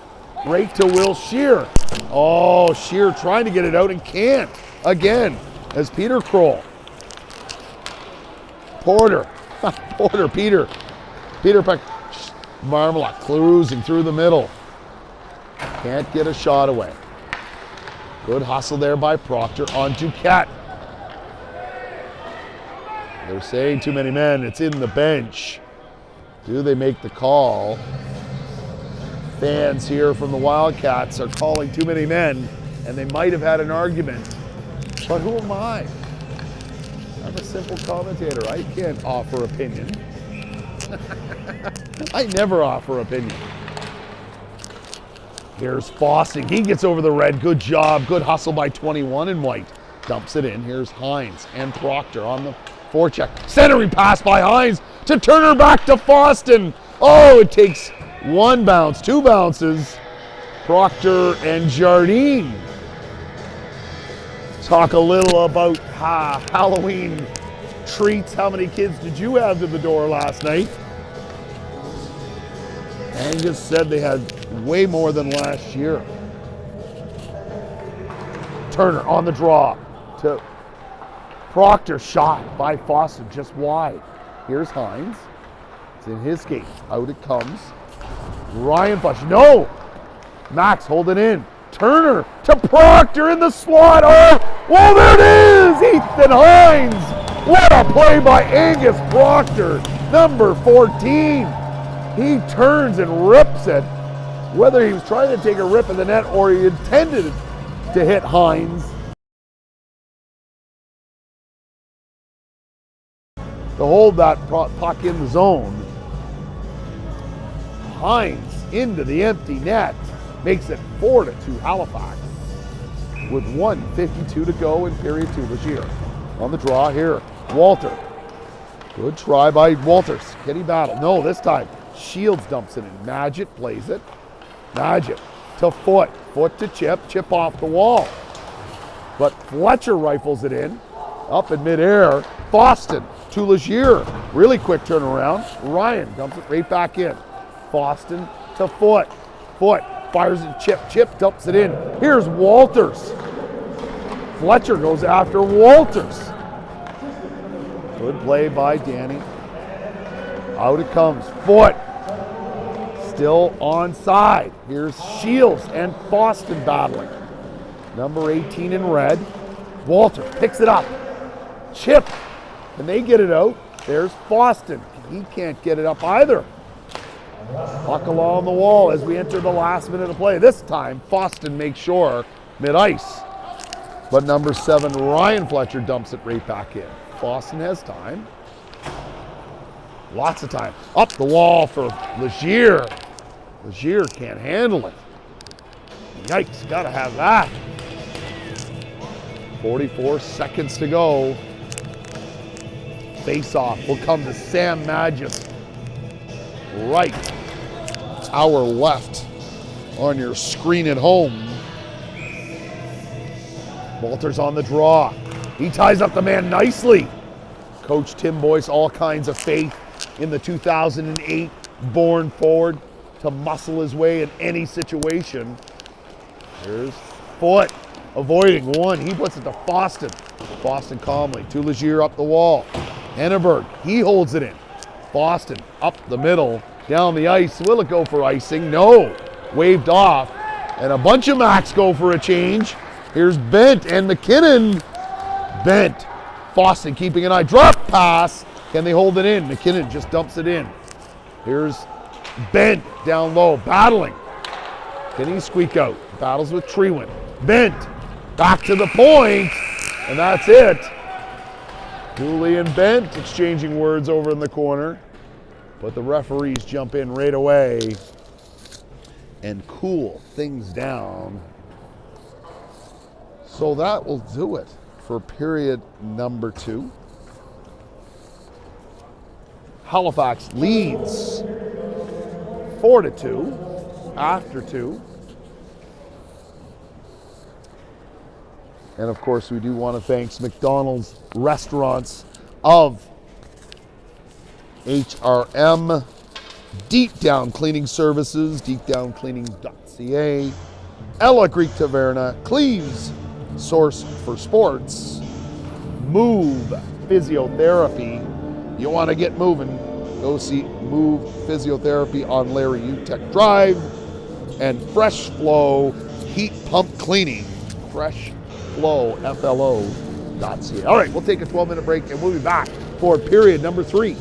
Right to Will Shear. Oh, Shear trying to get it out and can't. Again, as Peter Kroll. Peter Peck. Marmalak cruising through the middle. Can't get a shot away. Good hustle there by Proctor on Duquette. They're saying too many men, it's in the bench. Do they make the call? Fans here from the Wildcats are calling too many men, and they might have had an argument. But who am I? I'm a simple commentator. I can't offer opinion. I never offer opinion. Here's Fossing. He gets over the red. Good job. Good hustle by 21 in white. Dumps it in. Here's Hines and Proctor on the forecheck. Centering pass by Hines to Turner back to Foston. Oh, it takes 1 bounce, 2 bounces. Proctor and Jardine. Talk a little about Halloween treats. How many kids did you have to the door last night? Angus said they had way more than last year. Turner on the draw to Proctor, shot by Foston just wide. Here's Hines. It's in his skate. Out it comes. Ryan Fletcher. No! Max holding in. Turner to Proctor in the slot. Oh, there it is! Ethan Hines. What a play by Angus Proctor, number 14. He turns and rips it. Whether he was trying to take a rip in the net or he intended to hit Hines. To hold that puck in the zone. Hines into the empty net. Makes it 4-2 Halifax with 1:52 to go in period 2 this year. On the draw here, Walter. Good try by Walters. Can he battle? No, this time Shields dumps it in. Magid plays it. Magid to Foot. Foot to Chip off the wall. But Fletcher rifles it in. Up in midair. Boston to Legier. Really quick turnaround. Ryan dumps it right back in. Boston to Foot. Foot fires it. Chip dumps it in. Here's Walters. Fletcher goes after Walters. Good play by Danny. Out it comes. Foot. Still onside. Here's Shields and Boston battling. Number 18 in red. Walter picks it up. Chip. Can they get it out? There's Boston. He can't get it up either. Puck along the wall as we enter the last minute of play. This time, Foston makes sure mid-ice. But number 7, Ryan Fletcher dumps it right back in. Foston has time. Lots of time. Up the wall for Legier. Legier can't handle it. Yikes, gotta have that. 44 seconds to go. Face-off will come to Sam Magis. Right. Hour left on your screen at home. Walter's on the draw. He ties up the man nicely. Coach Tim Boyce, all kinds of faith in the 2008 born forward to muscle his way in any situation. Here's Foot avoiding one. He puts it to Foston. Foston calmly to Legier up the wall. Henneberg, he holds it in. Foston up the middle, down the ice. Will it go for icing? No. Waved off. And a bunch of Macs go for a change. Here's Bent and McKinnon. Bent. Foston keeping an eye. Drop pass. Can they hold it in? McKinnon just dumps it in. Here's Bent down low, battling. Can he squeak out? Battles with Treewin. Bent. Back to the point. And that's it. Dooley and Bent exchanging words over in the corner. But the referees jump in right away and cool things down. So that will do it for period number 2. Halifax leads 4-2 after 2. And of course, we do want to thank McDonald's Restaurants of HRM, Deep Down Cleaning Services, deepdowncleaning.ca, Ella Greek Taverna, Cleve's Source for Sports, Move Physiotherapy. You want to get moving, go see Move Physiotherapy on Larry Utek Drive, and Fresh Flow Heat Pump Cleaning, freshflow.ca. All right, we'll take a 12-minute break and we'll be back for period number 3.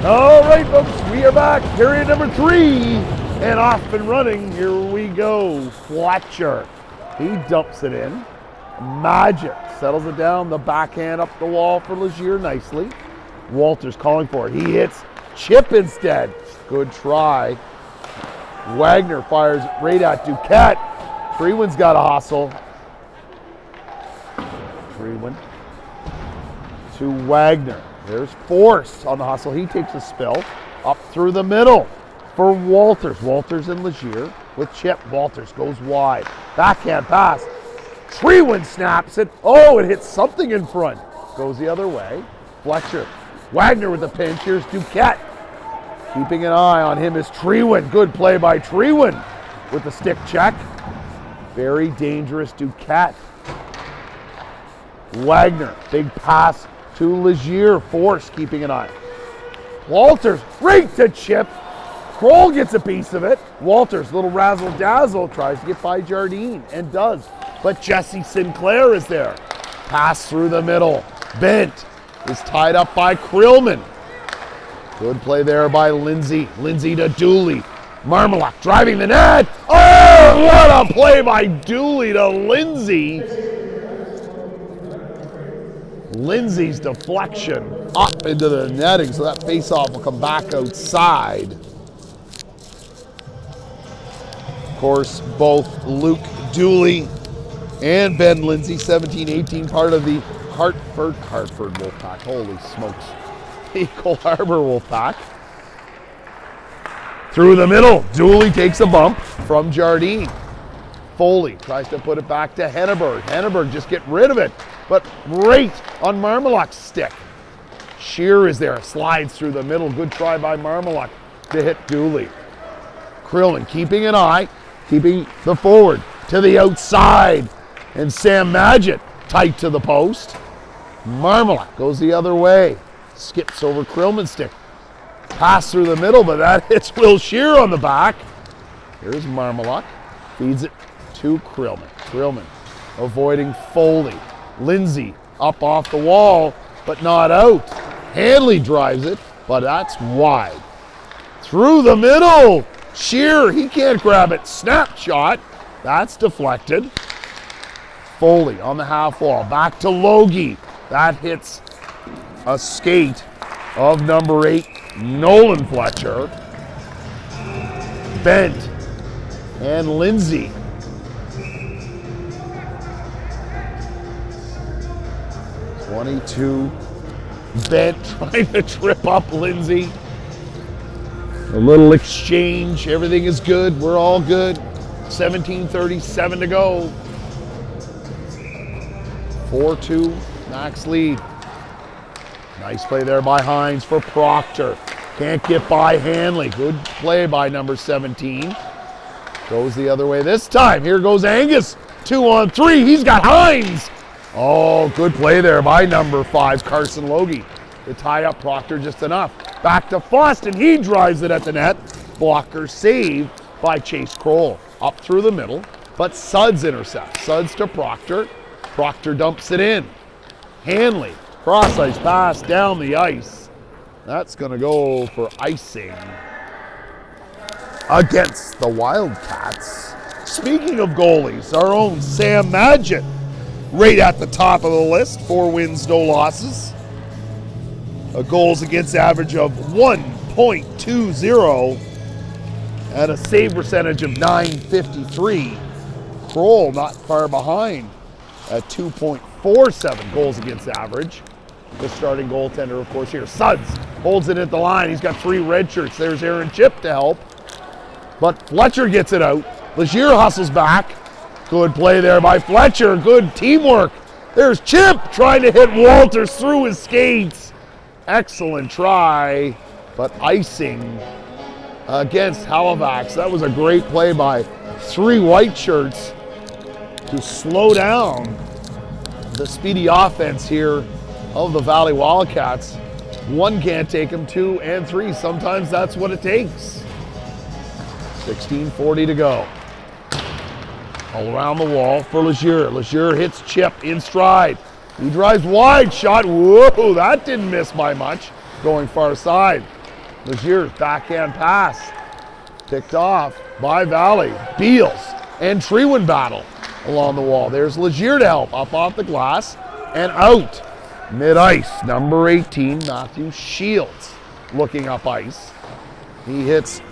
All right, folks, we are back. Period number 3. And off and running. Here we go. Fletcher. He dumps it in. Magic settles it down. The backhand up the wall for Legier nicely. Walters calling for it. He hits chip instead. Good try. Wagner fires right at Duquette. Freeman's got a hustle. Freeman to Wagner. There's Force on the hustle. He takes a spill up through the middle for Walters. Walters and Legier with chip. Walters goes wide. Backhand pass. Treewind snaps it. Oh, it hits something in front. Goes the other way. Fletcher. Wagner with the pinch. Here's Duquette. Keeping an eye on him is Treewind. Good play by Treewind with the stick check. Very dangerous Duquette. Wagner. Big pass to Legier. Force keeping an eye. Walters right to chip. Kroll gets a piece of it. Walters, little razzle-dazzle, tries to get by Jardine and does. But Jesse Sinclair is there. Pass through the middle. Bent is tied up by Krillman. Good play there by Lindsay. Lindsay to Dooley. Marmalak driving the net. Oh, what a play by Dooley to Lindsay. Lindsay's deflection up into the netting, so that face-off will come back outside. Of course, both Luke Dooley and Ben Lindsay, 17-18, part of the Hartford Wolfpack. Holy smokes. Eagle Harbor Wolfpack. Through the middle, Dooley takes a bump from Jardine. Foley tries to put it back to Henneberg. Henneberg just get rid of it, but right on Marmalak's stick. Shear is there, slides through the middle. Good try by Marmalak to hit Dooley. Krillman keeping an eye, keeping the forward to the outside. And Sam Magid tight to the post. Marmalak goes the other way. Skips over Krillman's stick. Pass through the middle, but that hits Will Shear on the back. Here's Marmalak. Feeds it to Krillman. Krillman avoiding Foley. Lindsay up off the wall, but not out. Hanley drives it, but that's wide. Through the middle. Shear, he can't grab it. Snapshot. That's deflected. Foley on the half wall. Back to Logie. That hits a skate of number 8, Nolan Fletcher. Bent and Lindsay. .22. Bent trying to trip up Lindsay. A little exchange. Everything is good. We're all good. 17:37 to go. 4-2, Max lead. Nice play there by Hines for Proctor. Can't get by Hanley. Good play by number 17. Goes the other way this time. Here goes Angus. 2-on-3. He's got Hines. Oh, good play there by number 5, Carson Logie. To tie up Proctor just enough. Back to Foston. He drives it at the net. Blocker save by Chase Kroll. Up through the middle, but Suds intercepts. Suds to Proctor. Proctor dumps it in. Hanley, cross-ice pass down the ice. That's going to go for icing against the Wildcats. Speaking of goalies, our own Sam Magid, right at the top of the list. 4 wins, no losses. A goals against average of 1.20 and a save percentage of .953. Kroll not far behind at 2.47 goals against average. The starting goaltender, of course, here. Suds holds it at the line. He's got 3 red shirts. There's Aaron Chip to help. But Fletcher gets it out. Legier hustles back. Good play there by Fletcher. Good teamwork. There's Chip trying to hit Walters through his skates. Excellent try, but icing against Halifax. That was a great play by 3 white shirts to slow down the speedy offense here of the Valley Wildcats. 1 can't take them, 2 and 3. Sometimes that's what it takes. 16:40 to go. All around the wall for Legier. Legier hits Chip in stride. He drives wide shot. Whoa, that didn't miss by much. Going far side. Legier's backhand pass. Picked off by Valley. Beals and Treewin battle along the wall. There's Legier to help. Up off the glass and out. Mid-ice, number 18, Matthew Shields looking up ice. He hits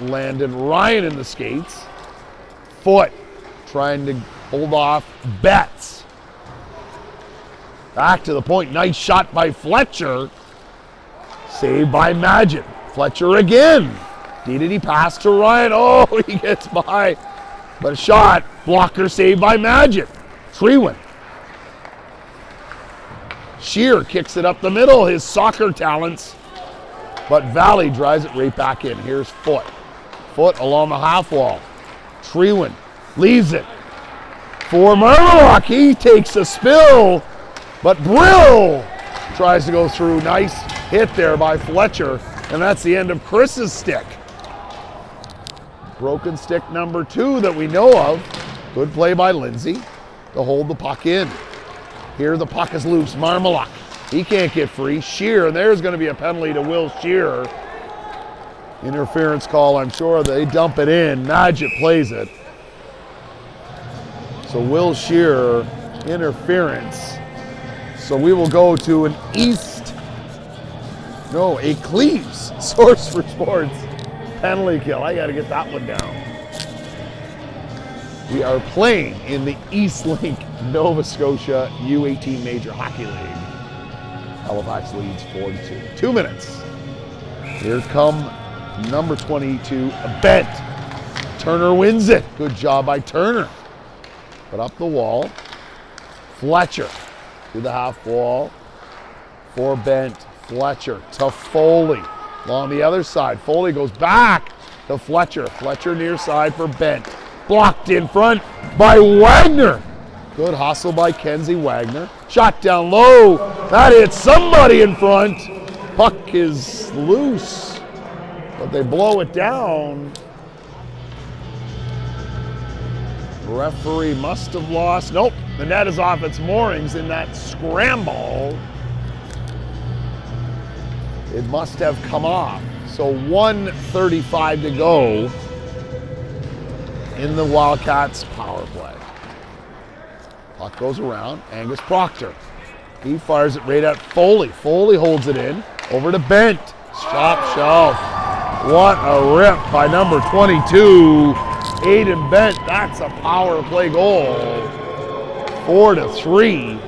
Landon Ryan in the skates. Foot trying to hold off Betts. Back to the point. Nice shot by Fletcher. Saved by Magid. Fletcher again. Did he pass to Ryan? Oh, he gets by. But a shot. Blocker saved by Magid. Treewin. Shear kicks it up the middle. His soccer talents. But Valley drives it right back in. Here's Foot. Foot along the half wall. Treewin leaves it for Marmelock. He takes a spill, but Brill tries to go through. Nice hit there by Fletcher, and that's the end of Chris's stick. Broken stick number 2 that we know of. Good play by Lindsay to hold the puck in. Here the puck is loose. Marmelock. He can't get free. Shear, and there's going to be a penalty to Will Shear. Interference call, I'm sure. They dump it in. Magid plays it. So Will Shear, interference. So we will go to a Cleves Source for Sports penalty kill. I got to get that one down. We are playing in the East Link Nova Scotia U18 Major Hockey League. Halifax leads 4-2. 2 minutes. Here come number 22, Bent. Turner wins it. Good job by Turner. But up the wall, Fletcher to the half wall for Bent. Fletcher to Foley. Along the other side, Foley goes back to Fletcher. Fletcher near side for Bent. Blocked in front by Wagner. Good hustle by Kenzie Wagner. Shot down low. That hits somebody in front. Puck is loose, but they blow it down. Referee must have lost. Nope, the net is off its moorings in that scramble. It must have come off. So 1:35 to go in the Wildcats power play. Puck goes around. Angus Proctor. He fires it right at Foley. Foley holds it in. Over to Bent. Top shelf. What a rip by number 22. Aiden Bent. That's a power play goal. 4-3.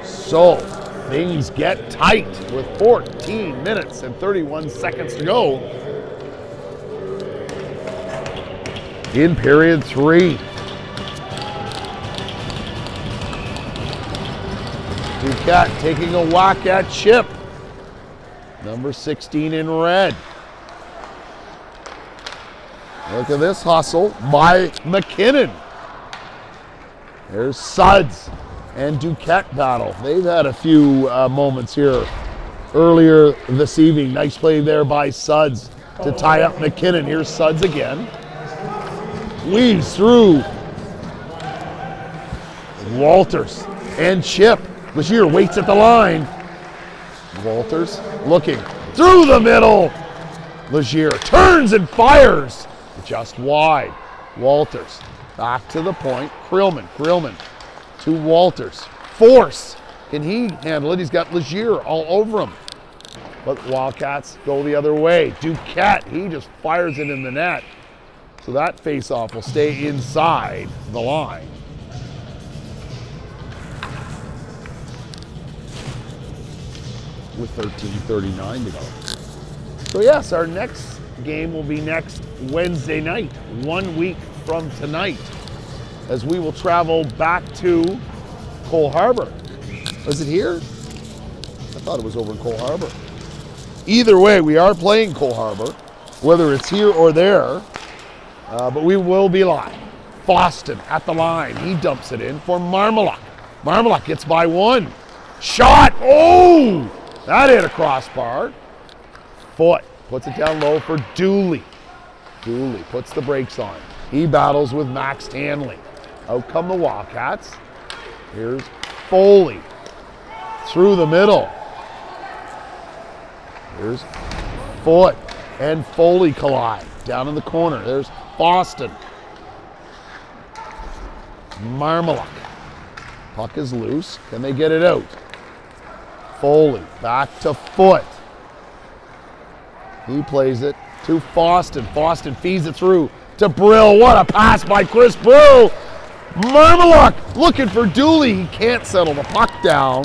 So things get tight with 14 minutes and 31 seconds to go in period 3. Duquette taking a whack at Chip. Number 16 in red. Look at this hustle by McKinnon. There's Suds and Duquette battle. They've had a few moments here earlier this evening. Nice play there by Suds to tie up McKinnon. Here's Suds again. Weaves through Walters and Chip. Legier waits at the line. Walters looking through the middle. Legier turns and fires. Just wide. Walters back to the point. Krillman to Walters. Force. Can he handle it? He's got Legier all over him. But Wildcats go the other way. Duquette, he just fires it in the net. So that face-off will stay inside the line. With 13:39 to go. So yes, our next game will be next Wednesday night, 1 week from tonight, as we will travel back to Cole Harbour. Is it here? I thought it was over in Cole Harbour. Either way, we are playing Cole Harbour, whether it's here or there, but we will be live. Boston at the line. He dumps it in for Marmelock. Marmelock gets by one. Shot! Oh! That hit a crossbar. Foot puts it down low for Dooley. Dooley puts the brakes on. He battles with Max Hanley. Out come the Wildcats. Here's Foley. through the middle. Here's Foot and Foley collide down in the corner. There's Boston. Marmaluk. Puck is loose. Can they get it out? Foley back to Foot. He plays it to Boston. Boston feeds it through to Brill. What a pass by Chris Brill. Marmaluk looking for Dooley. He can't settle the puck down,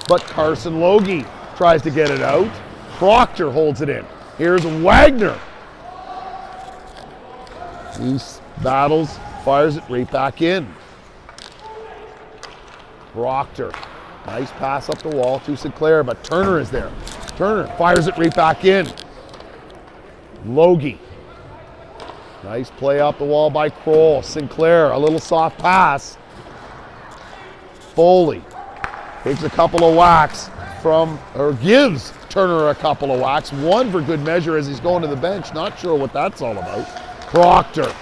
but Carson Logie tries to get it out. Proctor holds it in. Here's Wagner. He battles, fires it right back in. Proctor, nice pass up the wall to Sinclair, but Turner is there. Turner fires it right back in. Logie. Nice play up the wall by Kroll. Sinclair, a little soft pass. Foley takes a couple of whacks gives Turner a couple of whacks. One for good measure as he's going to the bench. Not sure what that's all about. Proctor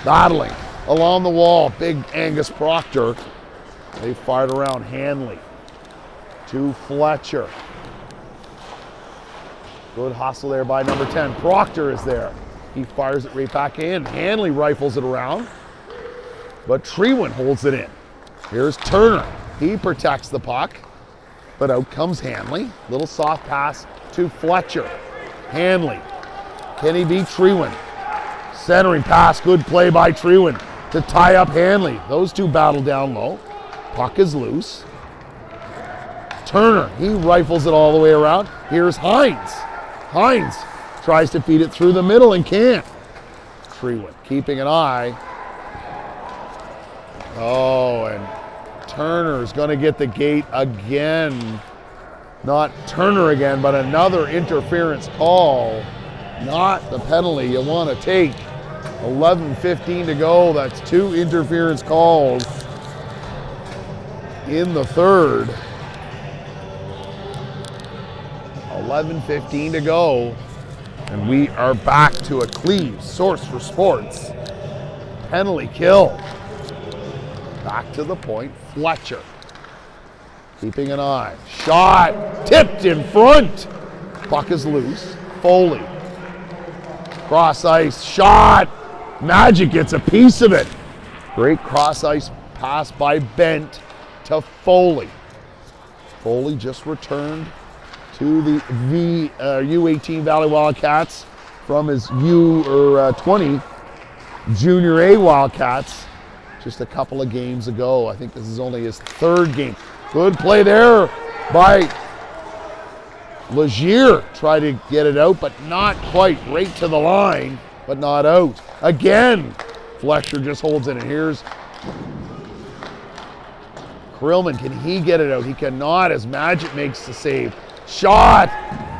battling along the wall. Big Angus Proctor. They fired around Hanley to Fletcher. Good hustle there by number 10. Proctor is there. He fires it right back in. Hanley rifles it around, but Treewin holds it in. Here's Turner. He protects the puck, but out comes Hanley. Little soft pass to Fletcher. Hanley. Can he beat Treewin? Centering pass. Good play by Treewin to tie up Hanley. Those two battle down low. Puck is loose. Turner. He rifles it all the way around. Here's Hines. Hines tries to feed it through the middle and can't. Treewin keeping an eye. Oh, and Turner's going to get the gate again. Not Turner again, but another interference call. Not the penalty you want to take. 11:15 to go. That's two interference calls in the third. 11:15 to go. And we are back to a clean source for sports. Penalty kill. Back to the point, Fletcher. Keeping an eye. Shot, tipped in front. Puck is loose. Foley. Cross ice, shot. Magic gets a piece of it. Great cross ice pass by Bent to Foley. Foley just returned to the U18 Valley Wildcats from his U20 Junior A Wildcats just a couple of games ago. I think this is only his third game. Good play there by Legier. Tried to get it out, but not quite. Right to the line, but not out. Again, Fletcher just holds it, and here's Krillman. Can he get it out? He cannot as Magic makes the save. Shot,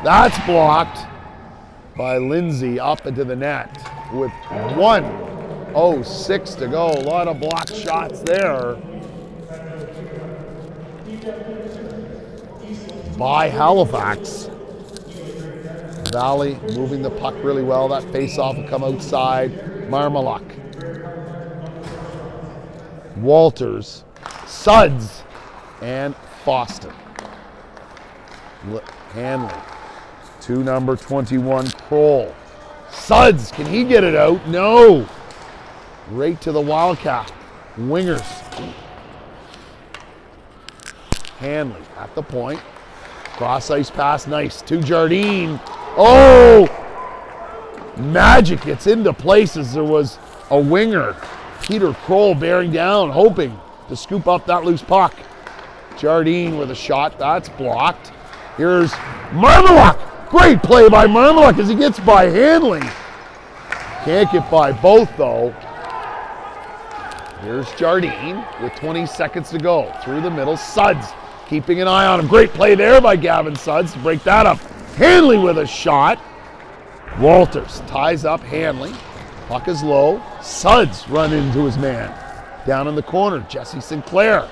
that's blocked by Lindsay up into the net with 1:06 to go. A lot of blocked shots there by Halifax. Valley moving the puck really well. That face-off will come outside. Marmaluk. Walters, Suds, and Boston. Hanley to number 21, Kroll. Suds, can he get it out? No. Right to the Wildcat. Wingers. Hanley at the point. Cross ice pass, nice. To Jardine. Oh! Magic gets into places. There was a winger. Peter Kroll bearing down, hoping to scoop up that loose puck. Jardine with a shot. That's blocked. Here's Marmaluk. Great play by Marmaluk as he gets by Hanley. Can't get by both, though. Here's Jardine with 20 seconds to go. Through the middle, Suds keeping an eye on him. Great play there by Gavin Suds to break that up. Hanley with a shot. Walters ties up Hanley. Puck is low. Suds run into his man. Down in the corner, Jesse Sinclair.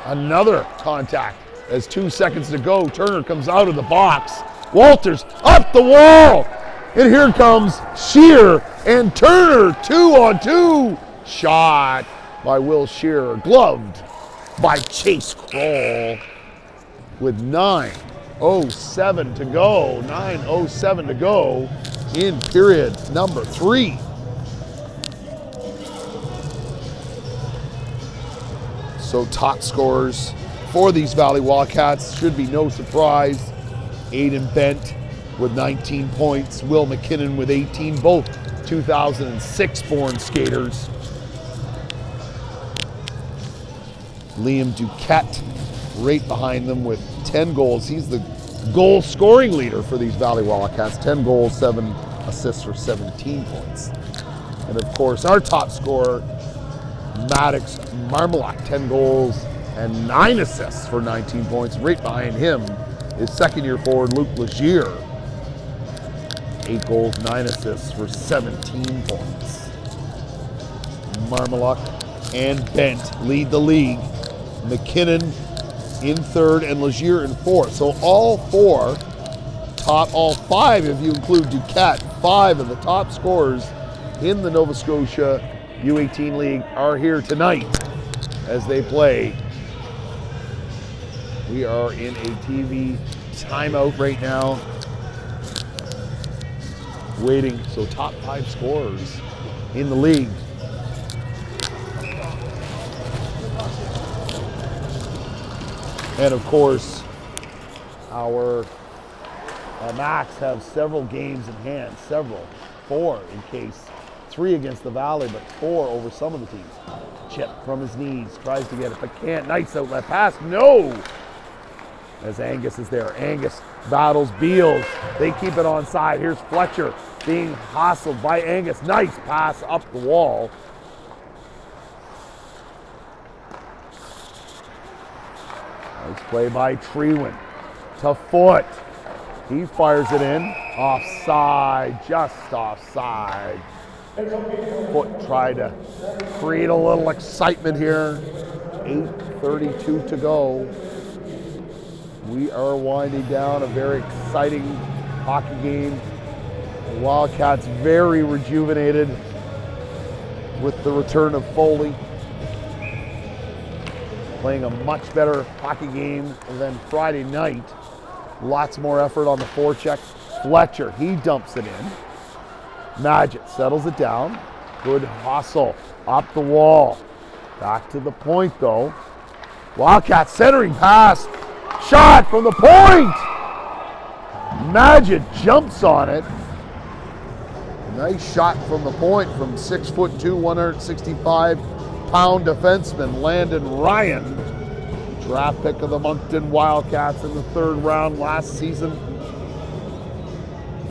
Another contact. As 2 seconds to go, Turner comes out of the box. Walters up the wall. And here comes Shear and Turner 2-on-2. Shot by Will Shearer, gloved by Chase Kroll. with 9:07 to go. 9:07 to go in period number 3. So top scorers for these Valley Wildcats should be no surprise. Aiden Bent with 19 points, Will McKinnon with 18, both 2006 born skaters. Liam Duquette right behind them with 10 goals. He's the goal scoring leader for these Valley Wildcats. 10 goals, 7 assists for 17 points. And of course, our top scorer, Maddox Marmalak, 10 goals and 9 assists for 19 points. Right behind him is second-year forward Luke Legier. 8 goals, 9 assists for 17 points. Marmalak and Bent lead the league. McKinnon in third and Legier in fourth. So all 5, if you include Duquette, 5 of the top scorers in the Nova Scotia U18 League are here tonight as they play. We are in a TV timeout right now, waiting. So top 5 scorers in the league. And of course, our Macs have several games in hand, 4 in case. 3 against the Valley, but 4 over some of the teams. Chip from his knees, tries to get it, but can't. Nice outlet pass, no! As Angus is there. Angus battles Beals. They keep it onside. Here's Fletcher being hustled by Angus. Nice pass up the wall. Nice play by Treewin. To Foot. He fires it in. Offside, just offside. Foot tried to create a little excitement here. 8:32 to go. We are winding down a very exciting hockey game. The Wildcats very rejuvenated with the return of Foley. Playing a much better hockey game than Friday night. Lots more effort on the forecheck. Fletcher, he dumps it in. Magid settles it down. Good hustle up the wall. Back to the point though. Wildcats centering pass. Shot from the point. Magid jumps on it. Nice shot from the point from 6'2", 165-pound defenseman Landon Ryan. Draft pick of the Moncton Wildcats in the 3rd round last season.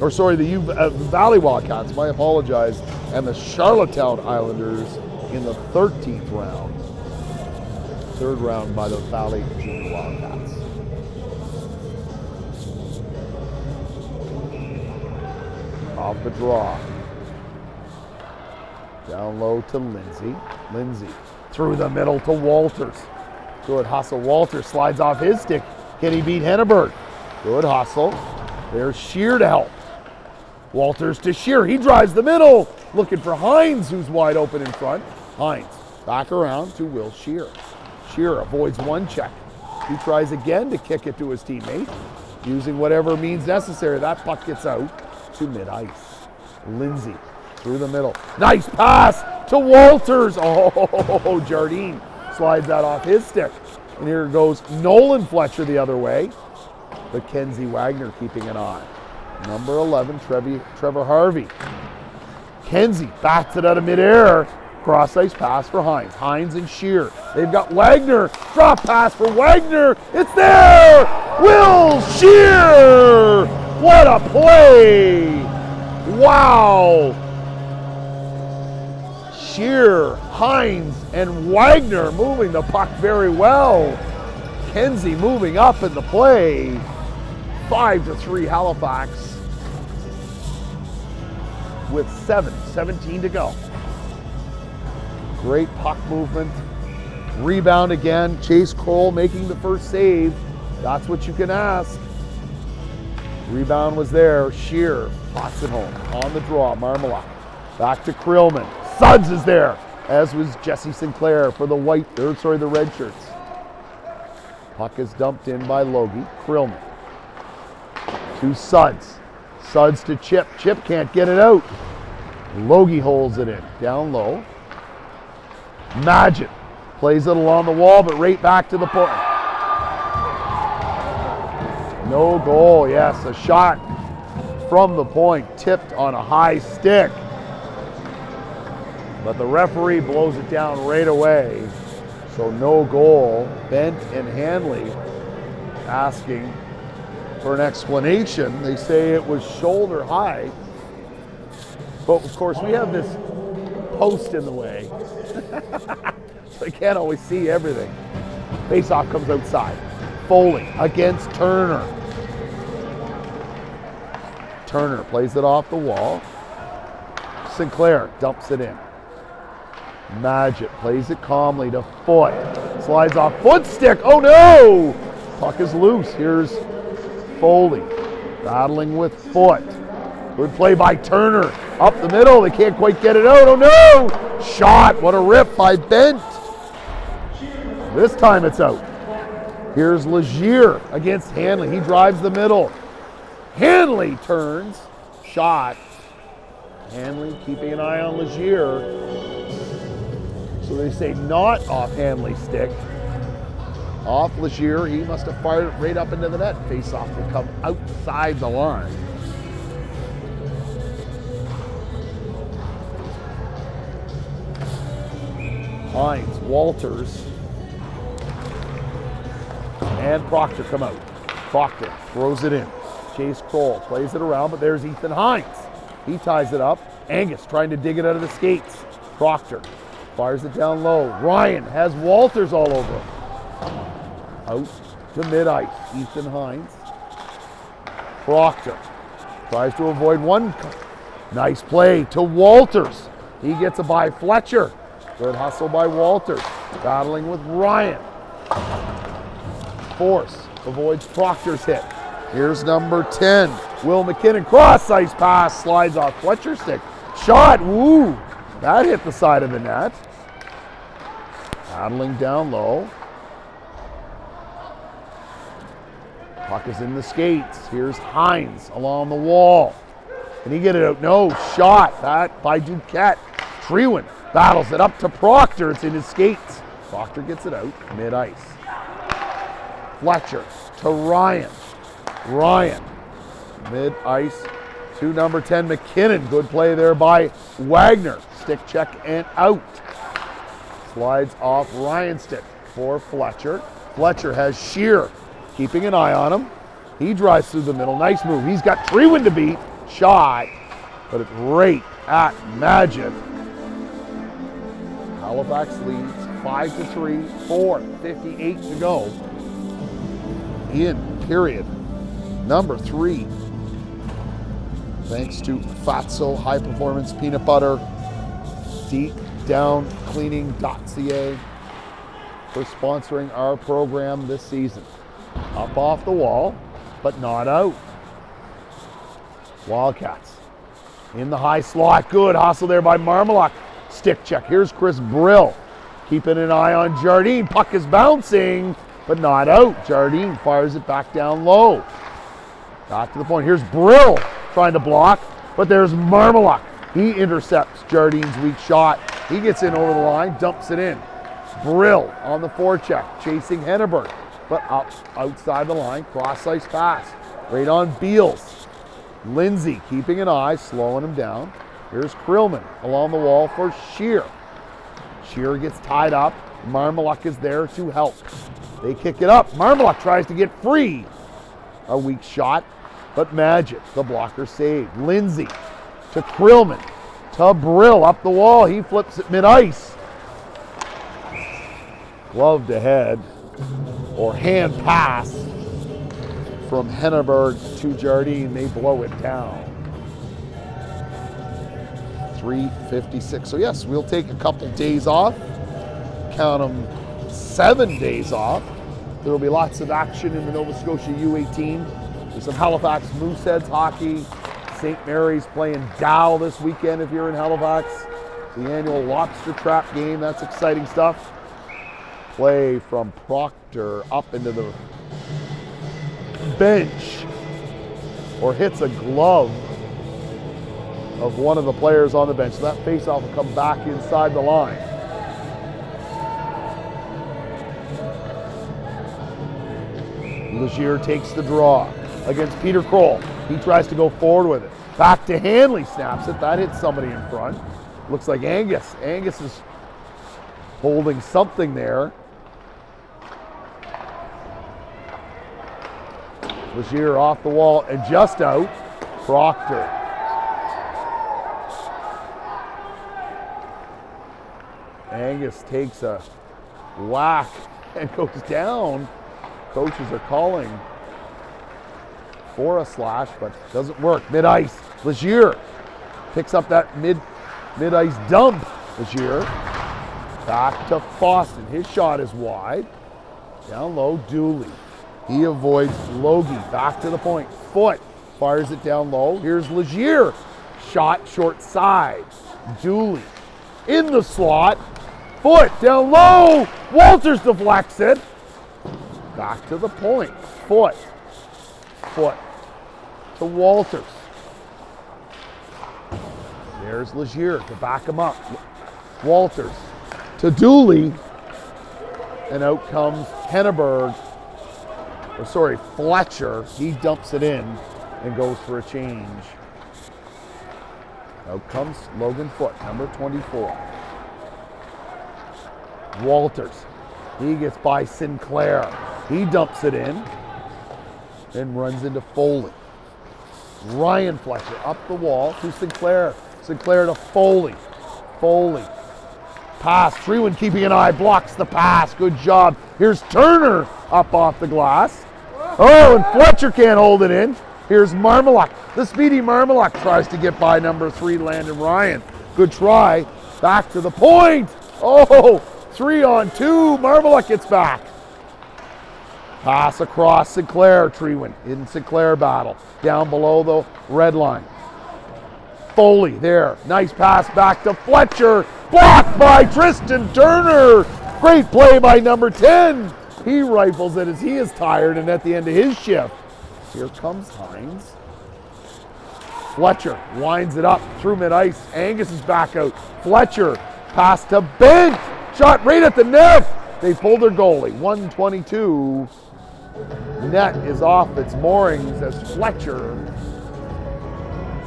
Or sorry, the Valley Wildcats, my apologize, and the Charlottetown Islanders in the 13th round. 3rd round by the Valley Junior Wildcats. Off the draw. Down low to Lindsay. Lindsay through the middle to Walters. Good hustle. Walters slides off his stick. Can he beat Henneberg? Good hustle. There's Shear to help. Walters to Shear. He drives the middle. Looking for Hines, who's wide open in front. Hines back around to Will Shear. Shear avoids one check. He tries again to kick it to his teammate, using whatever means necessary. That puck gets out to mid-ice. Lindsay through the middle. Nice pass to Walters. Oh, Jardine slides that off his stick. And here goes Nolan Fletcher the other way. But Kenzie Wagner keeping an eye. Number 11, Trevor Harvey. Kenzie bats it out of midair. Cross-ice pass for Hines. Hines and Shear. They've got Wagner. Drop pass for Wagner. It's there! Will Shear! What a play! Wow! Shear, Hines, and Wagner moving the puck very well. Kenzie moving up in the play. 5-3 Halifax with 17 to go. Great puck movement. Rebound again. Chase Cole making the first save. That's what you can ask. Rebound was there. Shear pots it home on the draw. Marmalak back to Krillman. Suds is there, as was Jesse Sinclair for the red shirts. Puck is dumped in by Logie. Krillman. To Suds. Suds to Chip. Chip can't get it out. Logie holds it in. Down low. Magid plays it along the wall, but right back to the point. No goal. Yes, a shot from the point, tipped on a high stick. But the referee blows it down right away. So no goal. Bent and Hanley asking for an explanation. They say it was shoulder high. But of course we have this post in the way. So you can't always see everything. Face-off comes outside. Foley against Turner. Turner plays it off the wall. Sinclair dumps it in. Magid plays it calmly to Foot. Slides off Foot stick. Oh no! Puck is loose. Here's Foley battling with Foot. Good play by Turner. Up the middle. They can't quite get it out. Oh no! Shot. What a rip by Bent. This time it's out. Here's Legier against Hanley. He drives the middle. Hanley turns. Shot. Hanley keeping an eye on Legier. So they say not off Hanley's stick. Off Legier. He must have fired it right up into the net. Face-off will come outside the line. Hines, Walters, and Proctor come out. Proctor throws it in. Chase Kroll plays it around, but there's Ethan Hines. He ties it up. Angus trying to dig it out of the skates. Proctor fires it down low. Ryan has Walters all over him. Out to mid-ice. Ethan Hines. Proctor tries to avoid one. Nice play to Walters. He gets it by Fletcher. Good hustle by Walters. Battling with Ryan. Force avoids Proctor's hit. Here's number 10. Will McKinnon. Cross-ice pass. Slides off Fletcher's stick. Shot. Woo. That hit the side of the net. Battling down low. Puck is in the skates. Here's Hines along the wall. Can he get it out? No. Shot. That by Duquette. Trewen battles it up to Proctor. It's in his skates. Proctor gets it out mid-ice. Fletcher to Ryan. Ryan mid-ice to number 10 McKinnon. Good play there by Wagner. Stick check and out. Slides off Ryan's stick for Fletcher. Fletcher has Shear keeping an eye on him. He drives through the middle. Nice move. He's got Trewen to beat. Shot, but it's right at Magid. Halifax leads 5-3, 4:58 to go in period number 3. Thanks to Fatso High Performance Peanut Butter, deepdowncleaning.ca for sponsoring our program this season. Up off the wall, but not out. Wildcats in the high slot. Good hustle there by Marmaluk. Stick check. Here's Chris Brill keeping an eye on Jardine. Puck is bouncing, but not out. Jardine fires it back down low. Back to the point. Here's Brill trying to block, but there's Marmaluk. He intercepts Jardine's weak shot. He gets in over the line, dumps it in. Brill on the forecheck, chasing Henneberg, but up outside the line. Cross-ice pass. Right on Beals. Lindsay keeping an eye, slowing him down. Here's Krillman along the wall for Shear. Shear gets tied up. Marmaluk is there to help. They kick it up. Marmaluk tries to get free. A weak shot, but Magid, the blocker saved. Lindsay to Krillman, to Brill up the wall. He flips it mid-ice. Glove to head, or hand pass from Henneberg to Jardine. They blow it down. 3:56. So yes, we'll take a couple days off. Count them 7 days off. There will be lots of action in the Nova Scotia U18. There's some Halifax Mooseheads hockey. St. Mary's playing Dow this weekend if you're in Halifax. The annual lobster trap game. That's exciting stuff. play from Proctor up into the bench, or hits a glove of one of the players on the bench. So that faceoff will come back inside the line. Legier takes the draw against Peter Kroll. He tries to go forward with it. Back to Hanley, snaps it. That hits somebody in front. Looks like Angus. Angus is holding something there. Legier off the wall and just out. Proctor. Angus takes a whack and goes down. Coaches are calling for a slash, but doesn't work. Mid-ice. Legier picks up that mid-ice dump. Legier back to Foston. His shot is wide. Down low, Dooley. He avoids Logie. Back to the point. Foot fires it down low. Here's Legier. Shot short side. Dooley in the slot. Foot down low. Walters deflects it. Back to the point. Foot to Walters. There's Legier to back him up. Walters to Dooley. And out comes Fletcher. He dumps it in and goes for a change. Out comes Logan Foot, number 24. Walters. He gets by Sinclair. He dumps it in and runs into Foley. Ryan Fletcher up the wall to Sinclair. Sinclair to Foley. Foley. Pass. Treewin keeping an eye. Blocks the pass. Good job. Here's Turner up off the glass. Oh, and Fletcher can't hold it in. Here's Marmaluk. The speedy Marmaluk tries to get by number 3, Landon Ryan. Good try. Back to the point. Oh, 3-on-2. Marmaluk gets back. Pass across Sinclair. Treewin in Sinclair battle. Down below the red line. Foley there. Nice pass back to Fletcher. Blocked by Tristan Turner. Great play by number 10. He rifles it as he is tired and at the end of his shift. Here comes Hines. Fletcher winds it up through mid-ice. Angus is back out. Fletcher pass to Bent. Shot right at the net. They pulled their goalie. 122. Net is off its moorings as Fletcher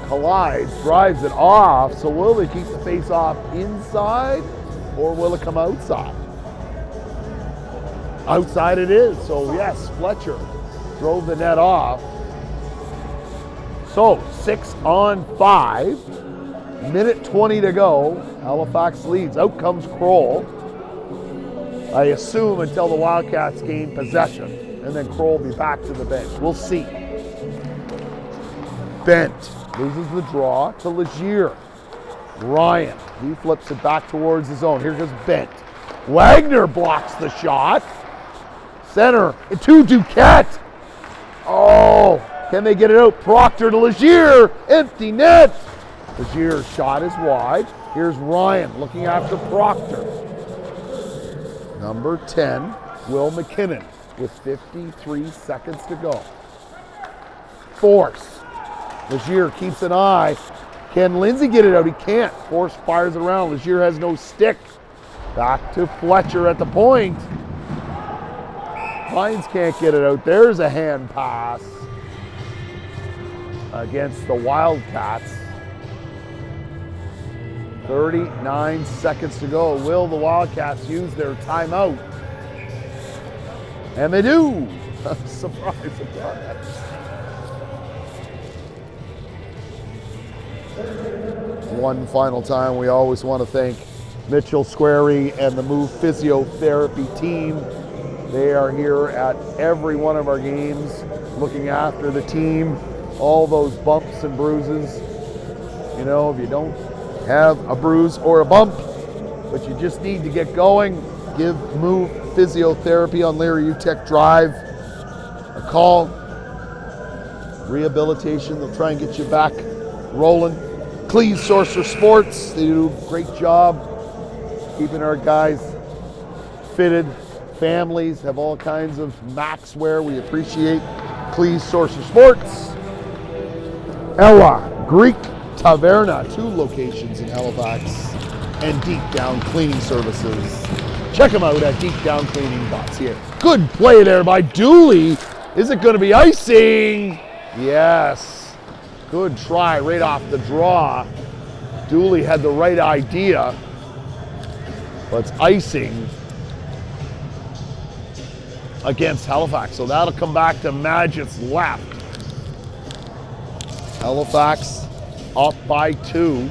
collides, drives it off. So will they keep the face off inside or will it come outside? Outside it is. So yes, Fletcher drove the net off. So 6-on-5. Minute 20 to go. Halifax leads. Out comes Kroll. I assume until the Wildcats gain possession. And then Kroll will be back to the bench. We'll see. Bent loses the draw to Legier. Ryan, he flips it back towards his own. Here goes Bent. Wagner blocks the shot. Center to Duquette. Oh, can they get it out? Proctor to Legier. Empty net. Legier's shot is wide. Here's Ryan looking after Proctor. Number 10, Will McKinnon, with 53 seconds to go. Force. Legier keeps an eye. Can Lindsay get it out? He can't. Force fires it around. Legier has no stick. Back to Fletcher at the point. Hines can't get it out. There's a hand pass against the Wildcats. 39 seconds to go. Will the Wildcats use their timeout? And they do. Surprise, surprise. One final time, we always want to thank Mitchell Squarey and the Move Physiotherapy team. They are here at every one of our games, looking after the team. All those bumps and bruises. You know, if you don't have a bruise or a bump, but you just need to get going, give Move Physiotherapy on Larry Utech Drive a call. Rehabilitation, they'll try and get you back rolling. Cleese Sorcerer Sports, they do a great job keeping our guys fitted families have all kinds of Max wear. We appreciate Cleese Source of Sports. Ella Greek Taverna, 2 locations in Halifax, and Deep Down Cleaning Services. Check them out at deepdowncleaning.ca. Good play there by Dooley. Is it going to be icing? Yes. Good try right off the draw. Dooley had the right idea, but it's icing against Halifax. So that'll come back to Magic's left. Halifax up by 2.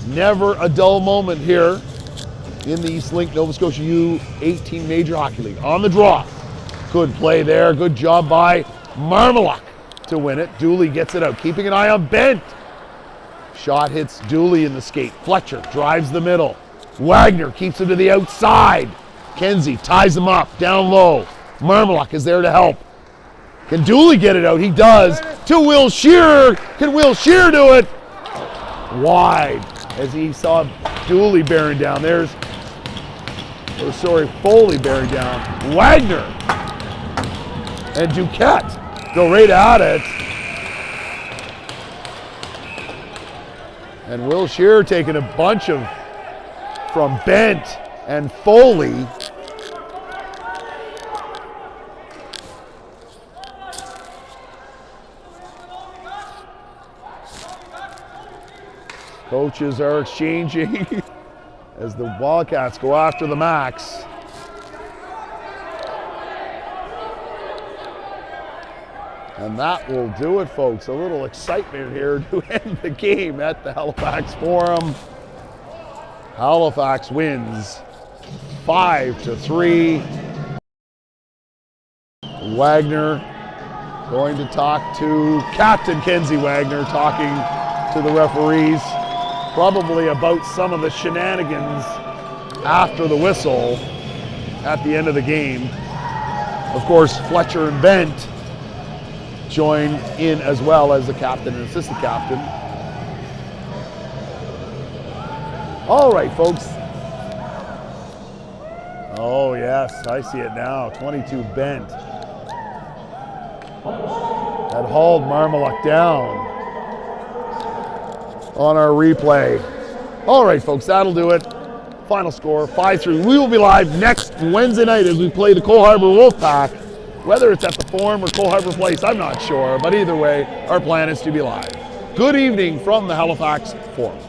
Never a dull moment here in the East Link Nova Scotia U18 Major Hockey League. On the draw. Good play there. Good job by Marmaluk to win it. Dooley gets it out, keeping an eye on Bent. Shot hits Dooley in the skate. Fletcher drives the middle. Wagner keeps him to the outside. Kenzie ties him up down low. Marmaluk is there to help. Can Dooley get it out? He does. To Will Shearer. Can Will Shearer do it? Wide as he saw Dooley bearing down. Foley bearing down. Wagner and Duquette go right at it. And Will Shearer taking a bunch from Bent and Foley. Coaches are exchanging as the Wildcats go after the Max. And that will do it, folks. A little excitement here to end the game at the Halifax Forum. Halifax wins 5-3. Wagner going to talk to Captain Kenzie Wagner, talking to the referees, probably about some of the shenanigans after the whistle at the end of the game. Of course, Fletcher and Bent join in as well as the captain and assistant captain. All right, folks. Oh yes, I see it now. 22 Bent had hauled Marmaluk down on our replay. All right, folks, that'll do it. Final score, 5-3. We will be live next Wednesday night as we play the Cole Harbour Wolfpack. Whether it's at the Forum or Cole Harbour Place, I'm not sure, but either way, our plan is to be live. Good evening from the Halifax Forum.